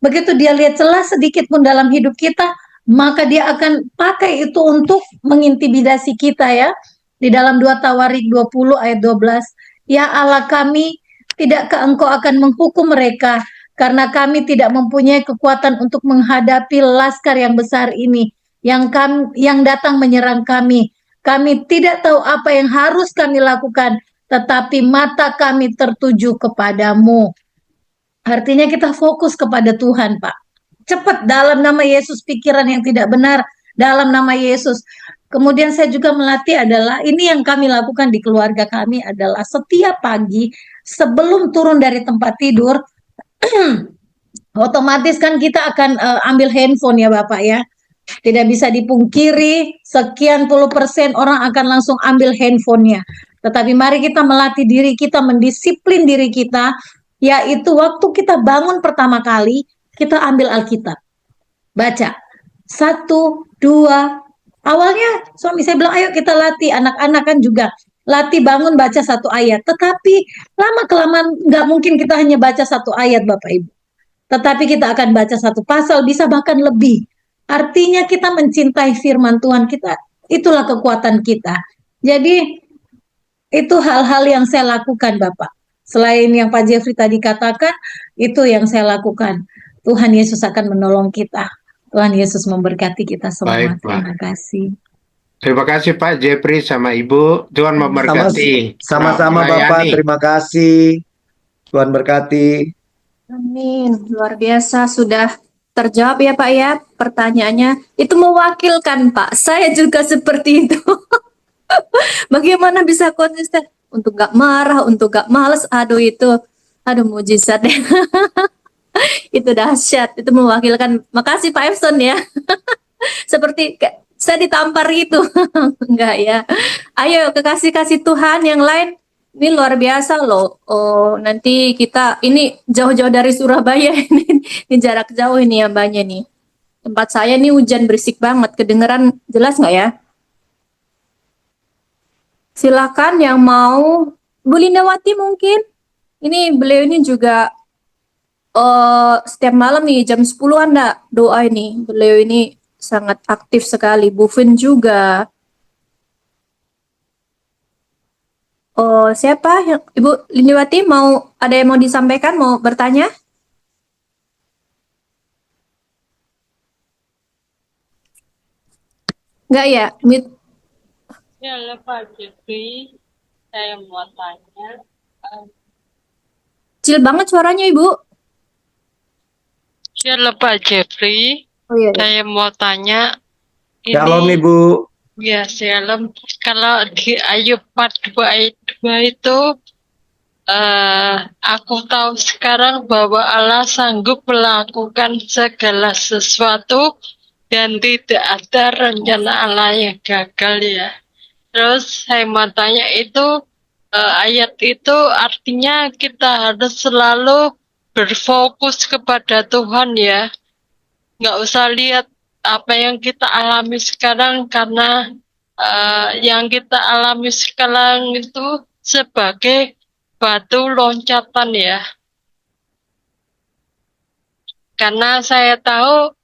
begitu dia lihat celah sedikit pun dalam hidup kita, maka dia akan pakai itu untuk mengintimidasi kita ya. Di dalam 2 Tawarik 20 ayat 12, ya Allah kami, tidakkah engkau akan menghukum mereka, karena kami tidak mempunyai kekuatan untuk menghadapi laskar yang besar ini, yang datang menyerang kami. Kami tidak tahu apa yang harus kami lakukan, tetapi mata kami tertuju kepadamu. Artinya kita fokus kepada Tuhan, Pak. Cepat dalam nama Yesus, pikiran yang tidak benar dalam nama Yesus. Kemudian saya juga melatih adalah, ini yang kami lakukan di keluarga kami adalah setiap pagi sebelum turun dari tempat tidur, otomatis kan kita akan ambil handphone ya Bapak ya. Tidak bisa dipungkiri, sekian puluh % orang akan langsung ambil handphonenya. Tetapi mari kita melatih diri kita, mendisiplin diri kita, yaitu waktu kita bangun pertama kali, kita ambil Alkitab. Baca. 1, 2. Awalnya suami saya bilang, ayo kita latih. Anak-anak kan juga latih bangun baca 1 ayat. Tetapi lama-kelamaan nggak mungkin kita hanya baca 1 ayat Bapak Ibu. Tetapi kita akan baca 1 pasal, bisa bahkan lebih. Artinya kita mencintai firman Tuhan kita. Itulah kekuatan kita. Jadi itu hal-hal yang saya lakukan Bapak. Selain yang Pak Jeffrey tadi katakan, itu yang saya lakukan. Tuhan Yesus akan menolong kita. Tuhan Yesus memberkati kita semua. Baik, Pak. Terima kasih. Terima kasih Pak Jeffrey sama Ibu. Tuhan memberkati. Sama-sama Bapak, terima kasih. Tuhan berkati. Amin. Luar biasa sudah terjawab ya Pak ya pertanyaannya. Itu mewakilkan Pak. Saya juga seperti itu. Bagaimana bisa konsisten? Untuk gak marah, untuk gak males. Aduh mujizat deh. Itu dahsyat. Itu mewakilkan. Makasih Pak Efson ya. Seperti saya ditampar itu. Enggak ya. Ayo kekasih-kasih Tuhan yang lain. Ini luar biasa loh. Oh, nanti kita ini jauh-jauh dari Surabaya ini jarak jauh ini ya Mbaknya nih. Tempat saya nih hujan berisik banget. Kedengeran jelas nggak ya? Silakan yang mau. Bu Lindawati mungkin. Ini beliau ini juga setiap malam nih jam 10-an doa ini. Beliau ini sangat aktif sekali. Bu Vin juga. Oh, siapa yang Ibu Lindawati ada yang mau disampaikan, mau bertanya? Enggak ya? Ya, Pak Jeffrey, saya mau tanya. Kecil banget suaranya, Ibu. Ya, Pak Jeffrey, Oh iya. saya mau tanya. Shalom Ibu. Ya, shalom. Kalau di Ayub 42 ayat 2 itu, aku tahu sekarang bahwa Allah sanggup melakukan segala sesuatu dan tidak ada rencana Allah yang gagal ya. Terus saya mau tanya itu, ayat itu artinya kita harus selalu berfokus kepada Tuhan ya. Nggak usah lihat apa yang kita alami sekarang, karena yang kita alami sekarang itu sebagai batu loncatan ya. Karena saya tahu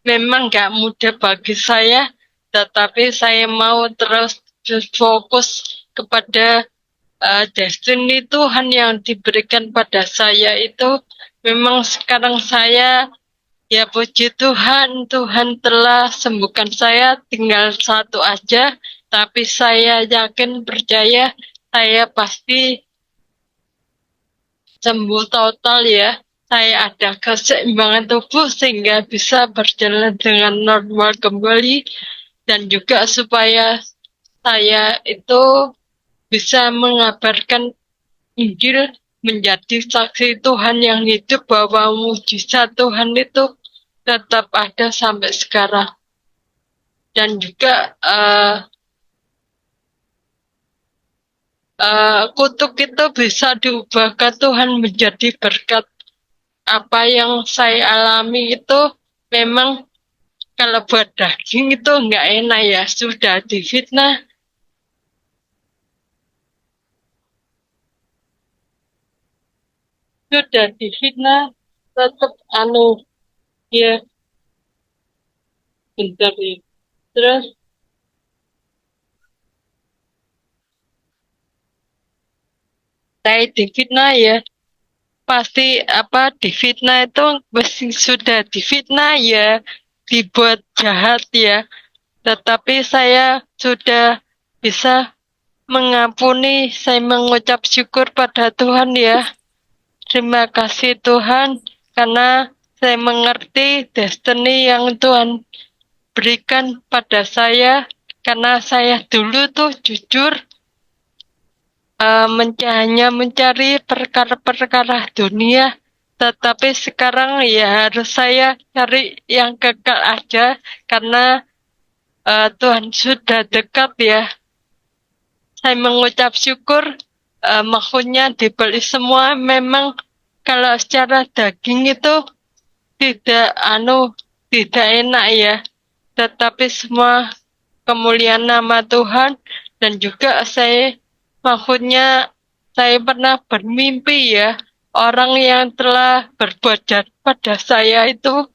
memang nggak mudah bagi saya, tetapi saya mau terus berfokus kepada destiny Tuhan yang diberikan pada saya itu. Memang sekarang saya, ya puji Tuhan, Tuhan telah sembuhkan saya, tinggal satu aja, tapi saya yakin, percaya, saya pasti sembuh total ya. Saya ada keseimbangan tubuh sehingga bisa berjalan dengan normal kembali, dan juga supaya saya itu bisa mengabarkan Injil, menjadi saksi Tuhan yang hidup, bahwa mujizat Tuhan itu tetap ada sampai sekarang. Dan juga kutuk itu bisa diubahkan Tuhan menjadi berkat. Apa yang saya alami itu memang kalau buat daging itu nggak enak ya, sudah difitnah. Sudah difitnah, tetap ya, bentar ya. Terus saya difitnah ya, pasti difitnah itu mesti sudah difitnah ya, dibuat jahat ya. Tetapi saya sudah bisa mengampuni, saya mengucap syukur pada Tuhan ya. Terima kasih Tuhan, karena saya mengerti destiny yang Tuhan berikan pada saya, karena saya dulu tuh jujur hanya mencari perkara-perkara dunia, tetapi sekarang ya harus saya cari yang kekal aja, karena Tuhan sudah dekat ya. Saya mengucap syukur, maksudnya dibalik semua memang kalau secara daging itu tidak enak ya, tetapi semua kemuliaan nama Tuhan. Dan juga saya pernah bermimpi ya, orang yang telah berbuat jahat pada saya itu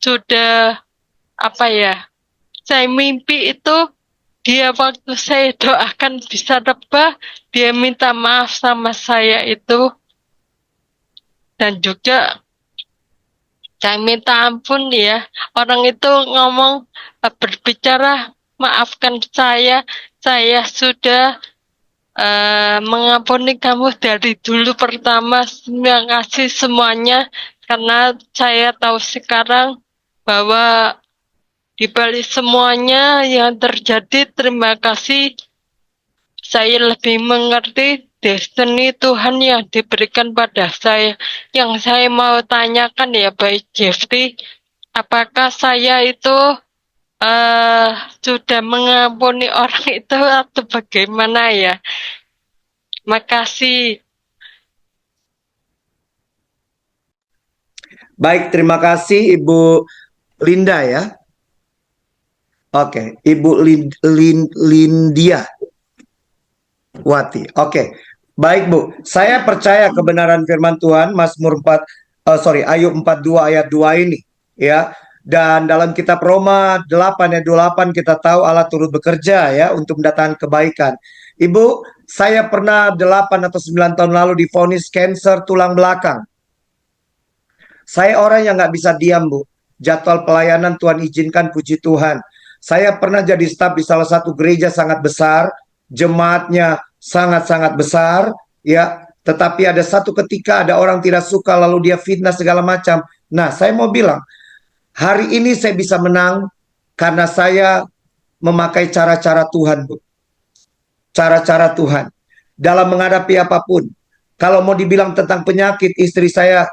sudah saya mimpi itu dia waktu saya doakan bisa rebah, dia minta maaf sama saya itu. Dan juga saya minta ampun ya, orang itu ngomong, berbicara, maafkan saya sudah mengampuni kamu dari dulu pertama. Terima kasih semuanya, karena saya tahu sekarang bahwa di balik semuanya yang terjadi, terima kasih, saya lebih mengerti destiny Tuhan yang diberikan pada saya. Yang saya mau tanyakan ya, baik Jeffrey, apakah saya itu sudah mengampuni orang itu atau bagaimana ya? Makasih. Baik, terima kasih Ibu Linda ya. Oke, Ibu Lindia Wati. Oke, baik Bu. Saya percaya kebenaran firman Tuhan, Ayub 42 ayat 2 ini ya. Dan dalam kitab Roma 8 ayat 28 kita tahu Allah turut bekerja ya untuk mendatangkan kebaikan. Ibu, saya pernah 8 atau 9 tahun lalu divonis kanker tulang belakang. Saya orang yang nggak bisa diam, Bu. Jadwal pelayanan Tuhan izinkan, puji Tuhan. Saya pernah jadi staf di salah satu gereja sangat besar, jemaatnya sangat-sangat besar, ya. Tetapi ada satu ketika ada orang tidak suka, lalu dia fitnah segala macam. Nah, saya mau bilang, hari ini saya bisa menang karena saya memakai cara-cara Tuhan, Bu. Cara-cara Tuhan dalam menghadapi apapun. Kalau mau dibilang tentang penyakit, istri saya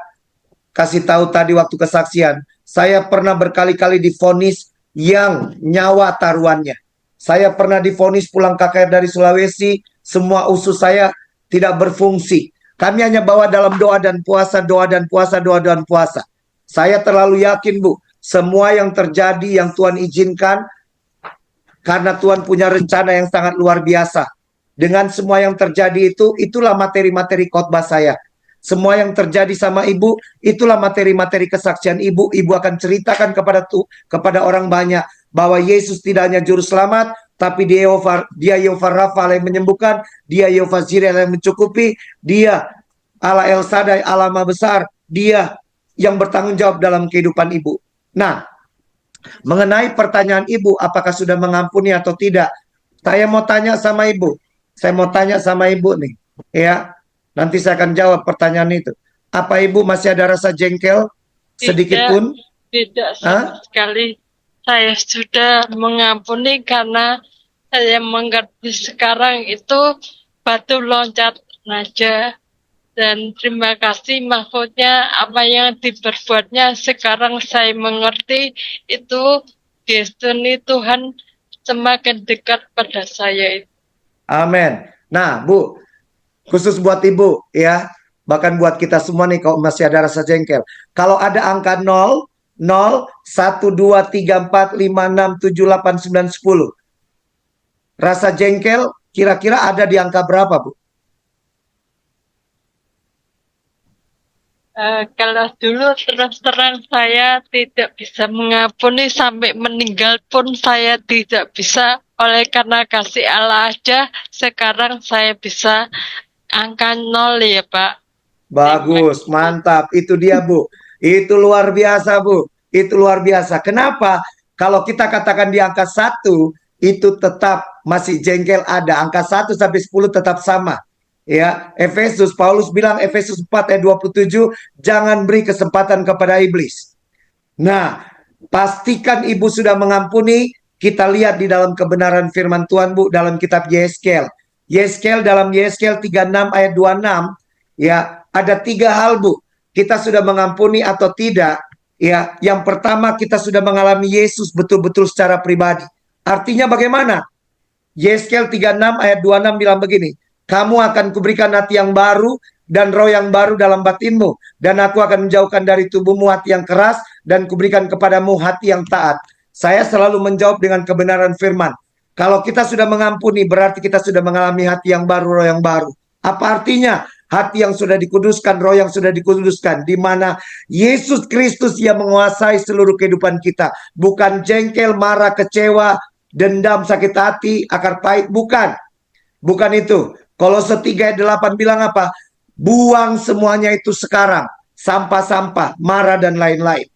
kasih tahu tadi waktu kesaksian, saya pernah berkali-kali divonis yang nyawa taruhannya. Saya pernah divonis pulang KKR dari Sulawesi, semua usus saya tidak berfungsi. Kami hanya bawa dalam doa dan puasa, doa dan puasa, doa dan puasa. Saya terlalu yakin, Bu, semua yang terjadi yang Tuhan izinkan, karena Tuhan punya rencana yang sangat luar biasa. Dengan semua yang terjadi itu, itulah materi-materi khotbah saya. Semua yang terjadi sama Ibu, itulah materi-materi kesaksian Ibu. Ibu akan ceritakan kepada orang banyak bahwa Yesus tidak hanya juru selamat, tapi dia Yehova Rafa yang menyembuhkan, dia Yehova Jireh yang mencukupi, dia Allah El Shaddai, Allah Maha Besar, dia yang bertanggung jawab dalam kehidupan Ibu. Nah, mengenai pertanyaan Ibu, apakah sudah mengampuni atau tidak? Saya mau tanya sama Ibu. Saya mau tanya sama Ibu nih, ya. Nanti saya akan jawab pertanyaan itu. Apa Ibu masih ada rasa jengkel sedikit pun? Tidak sama sekali. Saya sudah mengampuni karena saya mengerti sekarang itu batu loncat aja. Dan terima kasih, maksudnya apa yang diperbuatnya sekarang saya mengerti itu destiny Tuhan semakin dekat pada saya. Amin. Nah, Bu, khusus buat Ibu ya, bahkan buat kita semua nih kalau masih ada rasa jengkel. Kalau ada angka 0, 0, 1, 2, 3, 4, 5, 6, 7, 8, 9, 10. Rasa jengkel kira-kira ada di angka berapa, Bu? Kalau dulu terus terang saya tidak bisa mengampuni, sampai meninggal pun saya tidak bisa. Oleh karena kasih Allah aja, sekarang saya bisa angka 0 ya Pak. Bagus, mantap. Itu dia, Bu. Itu luar biasa, Bu. Itu luar biasa. Kenapa? Kalau kita katakan di angka 1, itu tetap masih jengkel ada. Angka 1 sampai 10 tetap sama. Ya, Efesus, Paulus bilang Efesus 4 ayat 27, jangan beri kesempatan kepada iblis. Nah, pastikan Ibu sudah mengampuni. Kita lihat di dalam kebenaran firman Tuhan, Bu, dalam kitab Yeskel. Yeskel dalam Yeskel 36 ayat 26, ya, ada 3 hal, Bu. Kita sudah mengampuni atau tidak? Ya, yang pertama kita sudah mengalami Yesus betul-betul secara pribadi. Artinya bagaimana? Yeskel 36 ayat 26 bilang begini, kamu akan kuberikan hati yang baru dan roh yang baru dalam batinmu, dan aku akan menjauhkan dari tubuhmu hati yang keras dan kuberikan kepadamu hati yang taat. Saya selalu menjawab dengan kebenaran firman. Kalau kita sudah mengampuni, berarti kita sudah mengalami hati yang baru, roh yang baru. Apa artinya? Hati yang sudah dikuduskan, roh yang sudah dikuduskan, di mana Yesus Kristus yang menguasai seluruh kehidupan kita. Bukan jengkel, marah, kecewa, dendam, sakit hati, akar pahit, bukan. Bukan itu. Kolose 3 ayat 8 bilang apa? Buang semuanya itu sekarang. Sampah-sampah, marah dan lain-lain.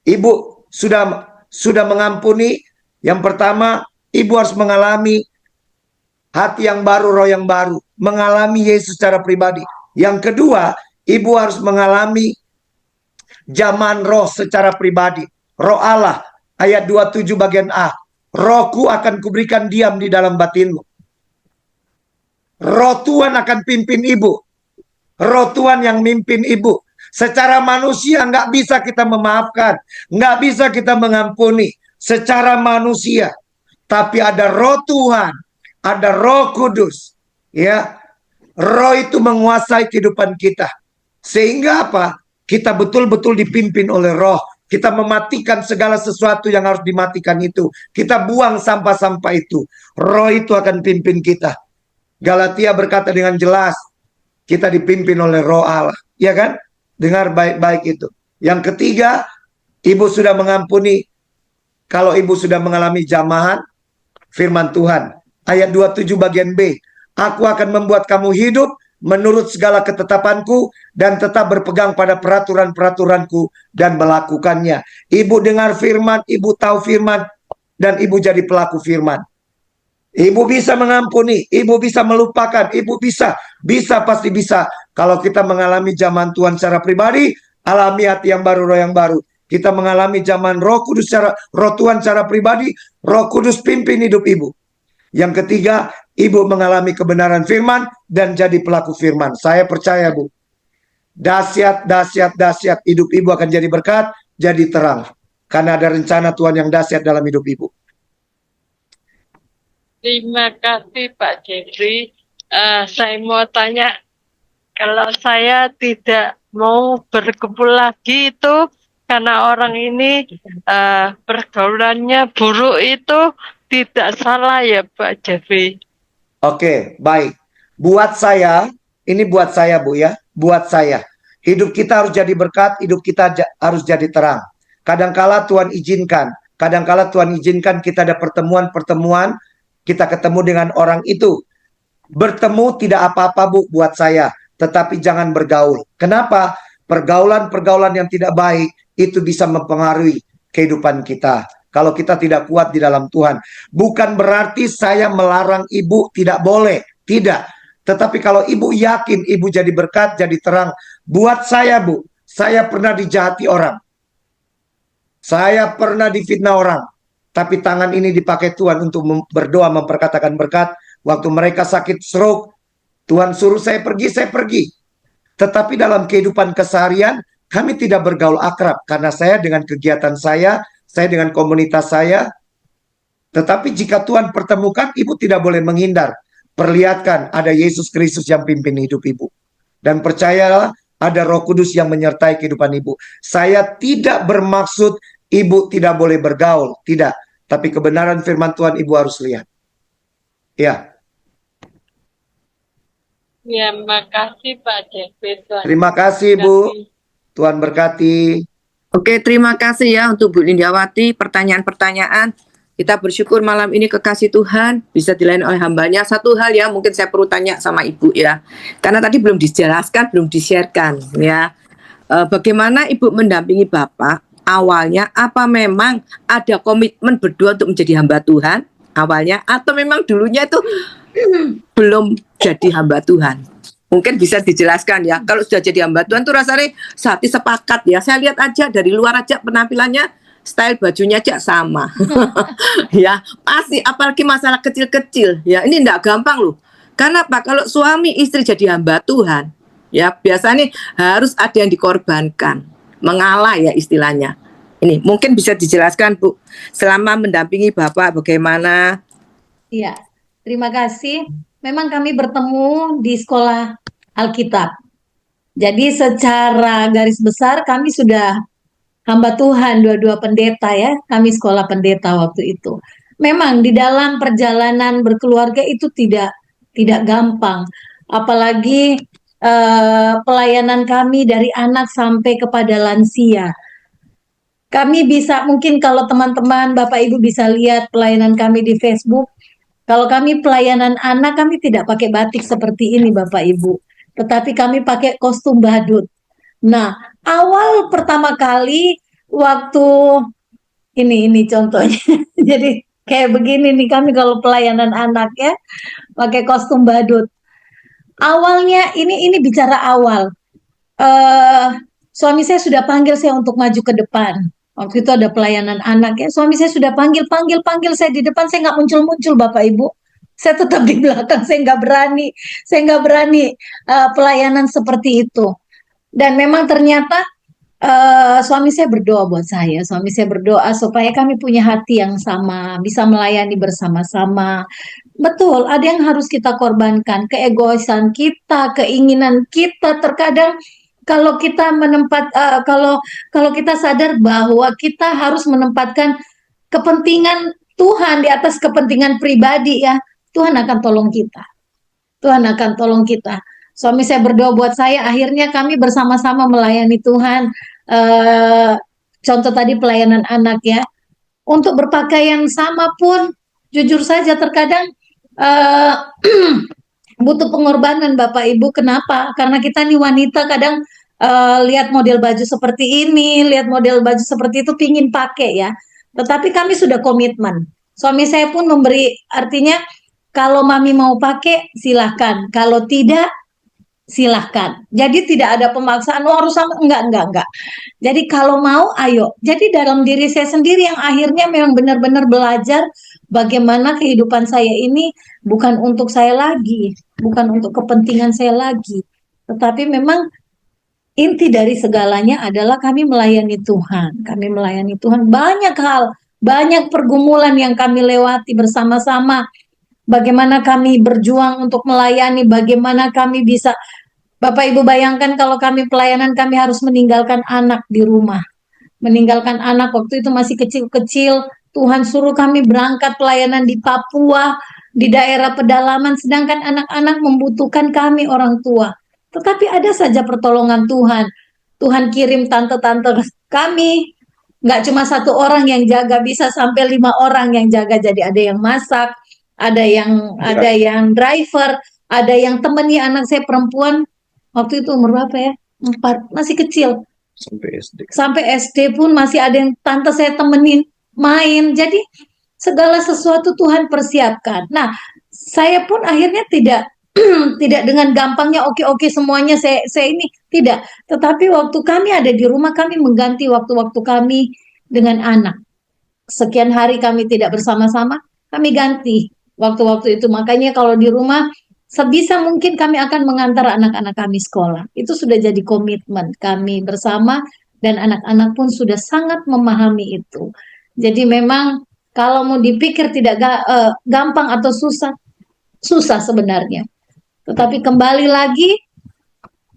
Ibu sudah mengampuni. Yang pertama, Ibu harus mengalami hati yang baru, roh yang baru. Mengalami Yesus secara pribadi. Yang kedua, Ibu harus mengalami zaman roh secara pribadi. Roh Allah, ayat 27 bagian A. Rohku akan kuberikan diam di dalam batinmu. Roh Tuhan akan pimpin Ibu. Roh Tuhan yang mimpin Ibu. Secara manusia nggak bisa kita memaafkan. Nggak bisa kita mengampuni. Secara manusia. Tapi ada roh Tuhan. Ada roh kudus. Ya, roh itu menguasai kehidupan kita. Sehingga apa? Kita betul-betul dipimpin oleh roh. Kita mematikan segala sesuatu yang harus dimatikan itu. Kita buang sampah-sampah itu. Roh itu akan pimpin kita. Galatia berkata dengan jelas, kita dipimpin oleh roh Allah. Ya kan? Dengar baik-baik itu. Yang ketiga, Ibu sudah mengampuni. Kalau Ibu sudah mengalami jamahan, firman Tuhan. Ayat 27 bagian B. Aku akan membuat kamu hidup menurut segala ketetapanku dan tetap berpegang pada peraturan-peraturanku dan melakukannya. Ibu dengar firman, Ibu tahu firman, dan Ibu jadi pelaku firman. Ibu bisa mengampuni, Ibu bisa melupakan, Ibu bisa pasti bisa. Kalau kita mengalami zaman Tuhan secara pribadi, alami hati yang baru, roh yang baru. Kita mengalami zaman roh kudus roh Tuhan secara pribadi, roh kudus pimpin hidup Ibu. Yang ketiga, Ibu mengalami kebenaran firman dan jadi pelaku firman. Saya percaya, Bu. Dahsyat, dahsyat, dahsyat. Hidup Ibu akan jadi berkat, jadi terang. Karena ada rencana Tuhan yang dahsyat dalam hidup Ibu. Terima kasih Pak Jeffrey. Saya mau tanya, kalau saya tidak mau berkumpul lagi itu karena orang ini pergaulannya buruk, itu tidak salah ya Pak Jeffrey? Oke, baik. Buat saya, ini buat saya, Bu ya. Buat saya. Hidup kita harus jadi berkat, hidup kita harus jadi terang. Kadangkala Tuhan izinkan. Kadangkala Tuhan izinkan kita ada pertemuan-pertemuan, kita ketemu dengan orang itu. Bertemu tidak apa-apa, Bu, buat saya. Tetapi jangan bergaul. Kenapa? Pergaulan-pergaulan yang tidak baik itu bisa mempengaruhi kehidupan kita. Kalau kita tidak kuat di dalam Tuhan. Bukan berarti saya melarang Ibu tidak boleh. Tidak. Tetapi kalau Ibu yakin Ibu jadi berkat, jadi terang. Buat saya, Bu, saya pernah dijahati orang. Saya pernah difitnah orang. tapi tangan ini dipakai Tuhan untuk berdoa, memperkatakan berkat. Waktu mereka sakit stroke, Tuhan suruh saya pergi. Tetapi dalam kehidupan keseharian, kami tidak bergaul akrab, karena saya dengan kegiatan saya dengan komunitas saya. Tetapi jika Tuhan pertemukan, ibu tidak boleh menghindar. Perlihatkan ada Yesus Kristus yang pimpin hidup ibu. Dan percayalah, ada Roh Kudus yang menyertai kehidupan ibu. Saya tidak bermaksud ibu tidak boleh bergaul, tidak. Tapi kebenaran firman Tuhan ibu harus lihat. Ya. Ya, makasih Pak David. Terima kasih Bu. Tuhan berkati. Oke, terima kasih ya untuk Bu Lindawati. Pertanyaan-pertanyaan. Kita bersyukur malam ini kekasih Tuhan bisa dilayani oleh hambanya. Satu hal ya, mungkin saya perlu tanya sama Ibu ya. Karena tadi belum dijelaskan, belum di-sharekan ya. Bagaimana Ibu mendampingi Bapak? Awalnya apa memang ada komitmen berdua untuk menjadi hamba Tuhan awalnya? Atau memang dulunya itu belum jadi hamba Tuhan? Mungkin bisa dijelaskan ya. Kalau sudah jadi hamba Tuhan tuh rasanya sehati sepakat ya. Saya lihat aja dari luar aja penampilannya, style bajunya aja sama. Ya, pasti apalagi masalah kecil-kecil. Ya, ini enggak gampang loh. Karena apa? Kalau suami istri jadi hamba Tuhan, ya biasanya harus ada yang dikorbankan. Mengalah ya istilahnya. Ini mungkin bisa dijelaskan Bu. Selama mendampingi Bapak bagaimana? Iya, terima kasih. Memang kami bertemu di sekolah Alkitab. Jadi secara garis besar kami sudah hamba Tuhan, dua-dua pendeta ya. Kami sekolah pendeta waktu itu. Memang di dalam perjalanan berkeluarga itu tidak gampang. Apalagi pelayanan kami dari anak sampai kepada lansia. Kami bisa, mungkin kalau teman-teman Bapak Ibu bisa lihat pelayanan kami di Facebook. Kalau kami pelayanan anak, kami tidak pakai batik seperti ini Bapak Ibu. Tetapi kami pakai kostum badut. Nah, awal pertama kali waktu ini contohnya. Jadi kayak begini nih kami kalau pelayanan anak ya, pakai kostum badut. Awalnya ini bicara awal. Suami saya sudah panggil saya untuk maju ke depan. Waktu itu ada pelayanan anak ya. Suami saya sudah panggil saya di depan, saya nggak muncul Bapak Ibu. Saya tetap di belakang, saya nggak berani pelayanan seperti itu. Dan memang ternyata suami saya berdoa buat saya. Suami saya berdoa supaya kami punya hati yang sama, bisa melayani bersama-sama. Betul, ada yang harus kita korbankan, keegoisan kita, keinginan kita. Terkadang kalau kita kalau kita sadar bahwa kita harus menempatkan kepentingan Tuhan di atas kepentingan pribadi ya, Tuhan akan tolong kita. Tuhan akan tolong kita. Suami saya berdoa buat saya, akhirnya kami bersama-sama melayani Tuhan. Contoh tadi pelayanan anak ya. Untuk berpakaian sama pun, jujur saja terkadang butuh pengorbanan Bapak Ibu. Kenapa? Karena kita nih wanita kadang lihat model baju seperti ini, lihat model baju seperti itu, pingin pakai ya. Tetapi kami sudah komitmen. Suami saya pun memberi, artinya kalau mami mau pakai silahkan, kalau tidak silahkan. Jadi tidak ada pemaksaan, harus sama, enggak. Jadi kalau mau, ayo. Jadi dalam diri saya sendiri yang akhirnya memang benar-benar belajar bagaimana kehidupan saya ini bukan untuk saya lagi, bukan untuk kepentingan saya lagi, tetapi memang inti dari segalanya adalah kami melayani Tuhan. Kami melayani Tuhan, banyak hal, banyak pergumulan yang kami lewati bersama-sama. Bagaimana kami berjuang untuk melayani, bagaimana kami bisa, Bapak Ibu bayangkan kalau kami pelayanan, kami harus meninggalkan anak di rumah. Meninggalkan anak waktu itu masih kecil-kecil, Tuhan suruh kami berangkat pelayanan di Papua, di daerah pedalaman, sedangkan anak-anak membutuhkan kami orang tua. Tetapi ada saja pertolongan Tuhan. Tuhan kirim tante-tante kami, nggak cuma satu orang yang jaga, bisa sampai 5 orang yang jaga. Jadi ada yang masak, ada yang driver, ada yang temani anak saya perempuan. Waktu itu umur berapa ya? 4, masih kecil. Sampai SD pun masih ada yang tante saya temenin main. Jadi segala sesuatu Tuhan persiapkan. Nah, saya pun akhirnya tidak dengan gampangnya oke semuanya saya ini tidak. Tetapi waktu kami ada di rumah, kami mengganti waktu-waktu kami dengan anak. sekian hari kami tidak bersama-sama, kami ganti waktu-waktu itu. Makanya kalau di rumah sebisa mungkin kami akan mengantar anak-anak kami sekolah. Itu sudah jadi komitmen kami bersama dan anak-anak pun sudah sangat memahami itu. Jadi memang kalau mau dipikir tidak gampang atau susah, susah sebenarnya. Tetapi kembali lagi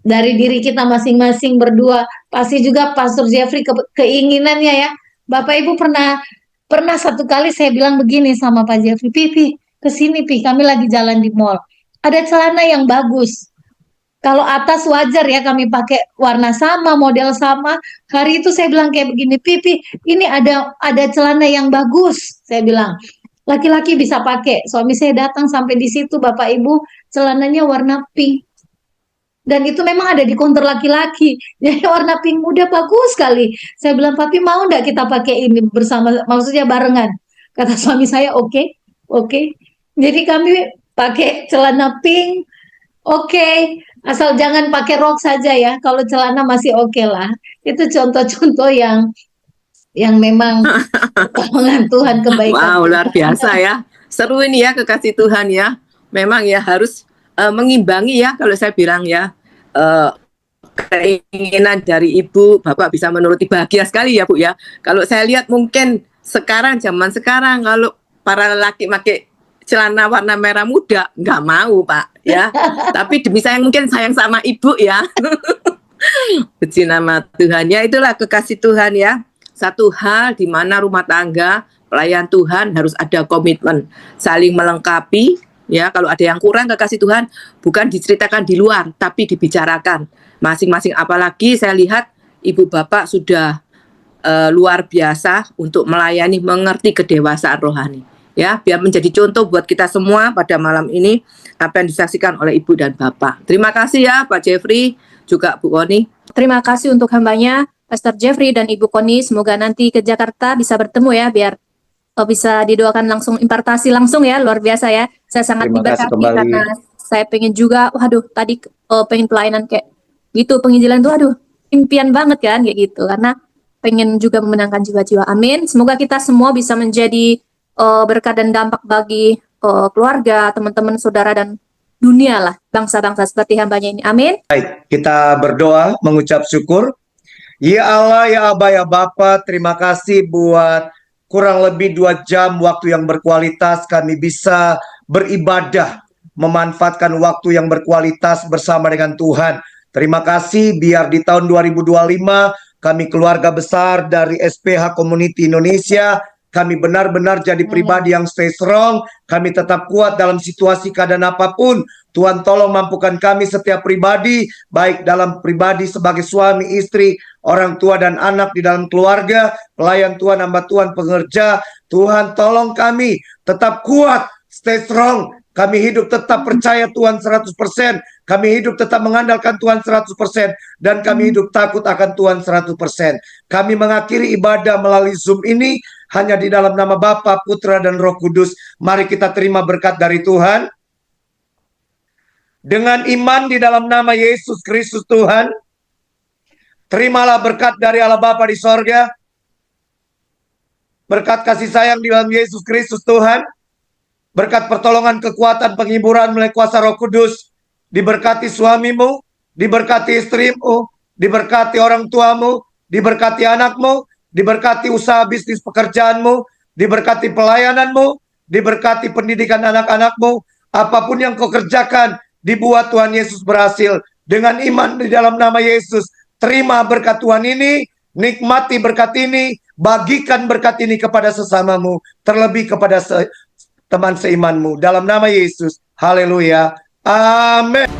dari diri kita masing-masing berdua, pasti juga Pastor Jeffrey keinginannya ya. Bapak Ibu pernah satu kali saya bilang begini sama Pak Jeffrey, Pipi, kesini Pi, kami lagi jalan di mall. Ada celana yang bagus. Kalau atas wajar ya kami pakai warna sama, model sama. Hari itu saya bilang kayak begini, Pipi, ini ada celana yang bagus. Saya bilang, laki-laki bisa pakai. Suami saya datang sampai di situ, Bapak Ibu, celananya warna pink. Dan itu memang ada di counter laki-laki. Jadi warna pink muda bagus sekali. Saya bilang, Papi mau enggak kita pakai ini bersama, maksudnya barengan. Kata suami saya, oke. Jadi kami pakai celana pink, oke. Asal jangan pakai rok saja ya. Kalau celana masih oke lah. Itu contoh-contoh yang memang pertolongan Tuhan, kebaikan Wow, luar Tuhan. biasa ya. Seru ini ya, kekasih Tuhan ya. Memang ya harus mengimbangi ya, kalau saya bilang ya, keinginan dari ibu, bapak bisa menuruti, bahagia sekali ya Bu ya. Kalau saya lihat mungkin sekarang, zaman sekarang, kalau para lelaki pakai celana warna merah muda, nggak mau Pak ya. Tapi demi sayang, mungkin sayang sama ibu ya. Puji nama Tuhan ya, itulah kekasih Tuhan ya. Satu hal di mana rumah tangga, pelayan Tuhan harus ada komitmen, saling melengkapi. Ya, kalau ada yang kurang kekasih Tuhan, bukan diceritakan di luar, tapi dibicarakan masing-masing. Apalagi saya lihat ibu bapak sudah luar biasa untuk melayani, mengerti kedewasaan rohani. Ya, biar menjadi contoh buat kita semua pada malam ini apa yang disaksikan oleh ibu dan bapak. Terima kasih ya Pak Jeffrey, juga Bu Koni. Terima kasih untuk hambanya, Pastor Jeffrey dan Ibu Koni. Semoga nanti ke Jakarta bisa bertemu ya, biar bisa didoakan langsung, impartasi langsung ya, luar biasa ya. Saya sangat Terima kasih diberkati kembali. karena saya pengen juga, waduh tadi pengen pelayanan kayak gitu, penginjilan tuh aduh impian banget kan kayak gitu, karena pengen juga memenangkan jiwa-jiwa. Amin. Semoga kita semua bisa menjadi berkat dan dampak bagi keluarga, teman-teman, saudara, dan dunia lah, bangsa-bangsa seperti hambanya ini. Amin. Baik, kita berdoa mengucap syukur. Ya Allah, ya Aba, ya Bapa, terima kasih buat kurang lebih 2 jam waktu yang berkualitas kami bisa beribadah, memanfaatkan waktu yang berkualitas bersama dengan Tuhan. Terima kasih, biar di tahun 2025 kami keluarga besar dari SPH Community Indonesia, kami benar-benar jadi pribadi yang stay strong, kami tetap kuat dalam situasi keadaan apapun. Tuhan tolong mampukan kami setiap pribadi, baik dalam pribadi sebagai suami, istri, orang tua dan anak di dalam keluarga, pelayan Tuhan, hamba Tuhan, pengerja. Tuhan tolong kami tetap kuat, stay strong. Kami hidup tetap percaya Tuhan 100%. Kami hidup tetap mengandalkan Tuhan 100%. Dan kami hidup takut akan Tuhan 100%. Kami mengakhiri ibadah melalui Zoom ini hanya di dalam nama Bapa, Putra, dan Roh Kudus. Mari kita terima berkat dari Tuhan. Dengan iman di dalam nama Yesus Kristus Tuhan, terimalah berkat dari Allah Bapa di sorga, berkat kasih sayang di dalam Yesus Kristus Tuhan, berkat pertolongan, kekuatan, penghiburan melalui kuasa Roh Kudus, diberkati suamimu, diberkati istrimu, diberkati orang tuamu, diberkati anakmu, diberkati usaha bisnis pekerjaanmu, diberkati pelayananmu, diberkati pendidikan anak-anakmu, apapun yang kau kerjakan, dibuat Tuhan Yesus berhasil. Dengan iman di dalam nama Yesus, terima berkat Tuhan ini, nikmati berkat ini, bagikan berkat ini kepada sesamamu, terlebih kepada teman seimanmu. Dalam nama Yesus, haleluya, amin.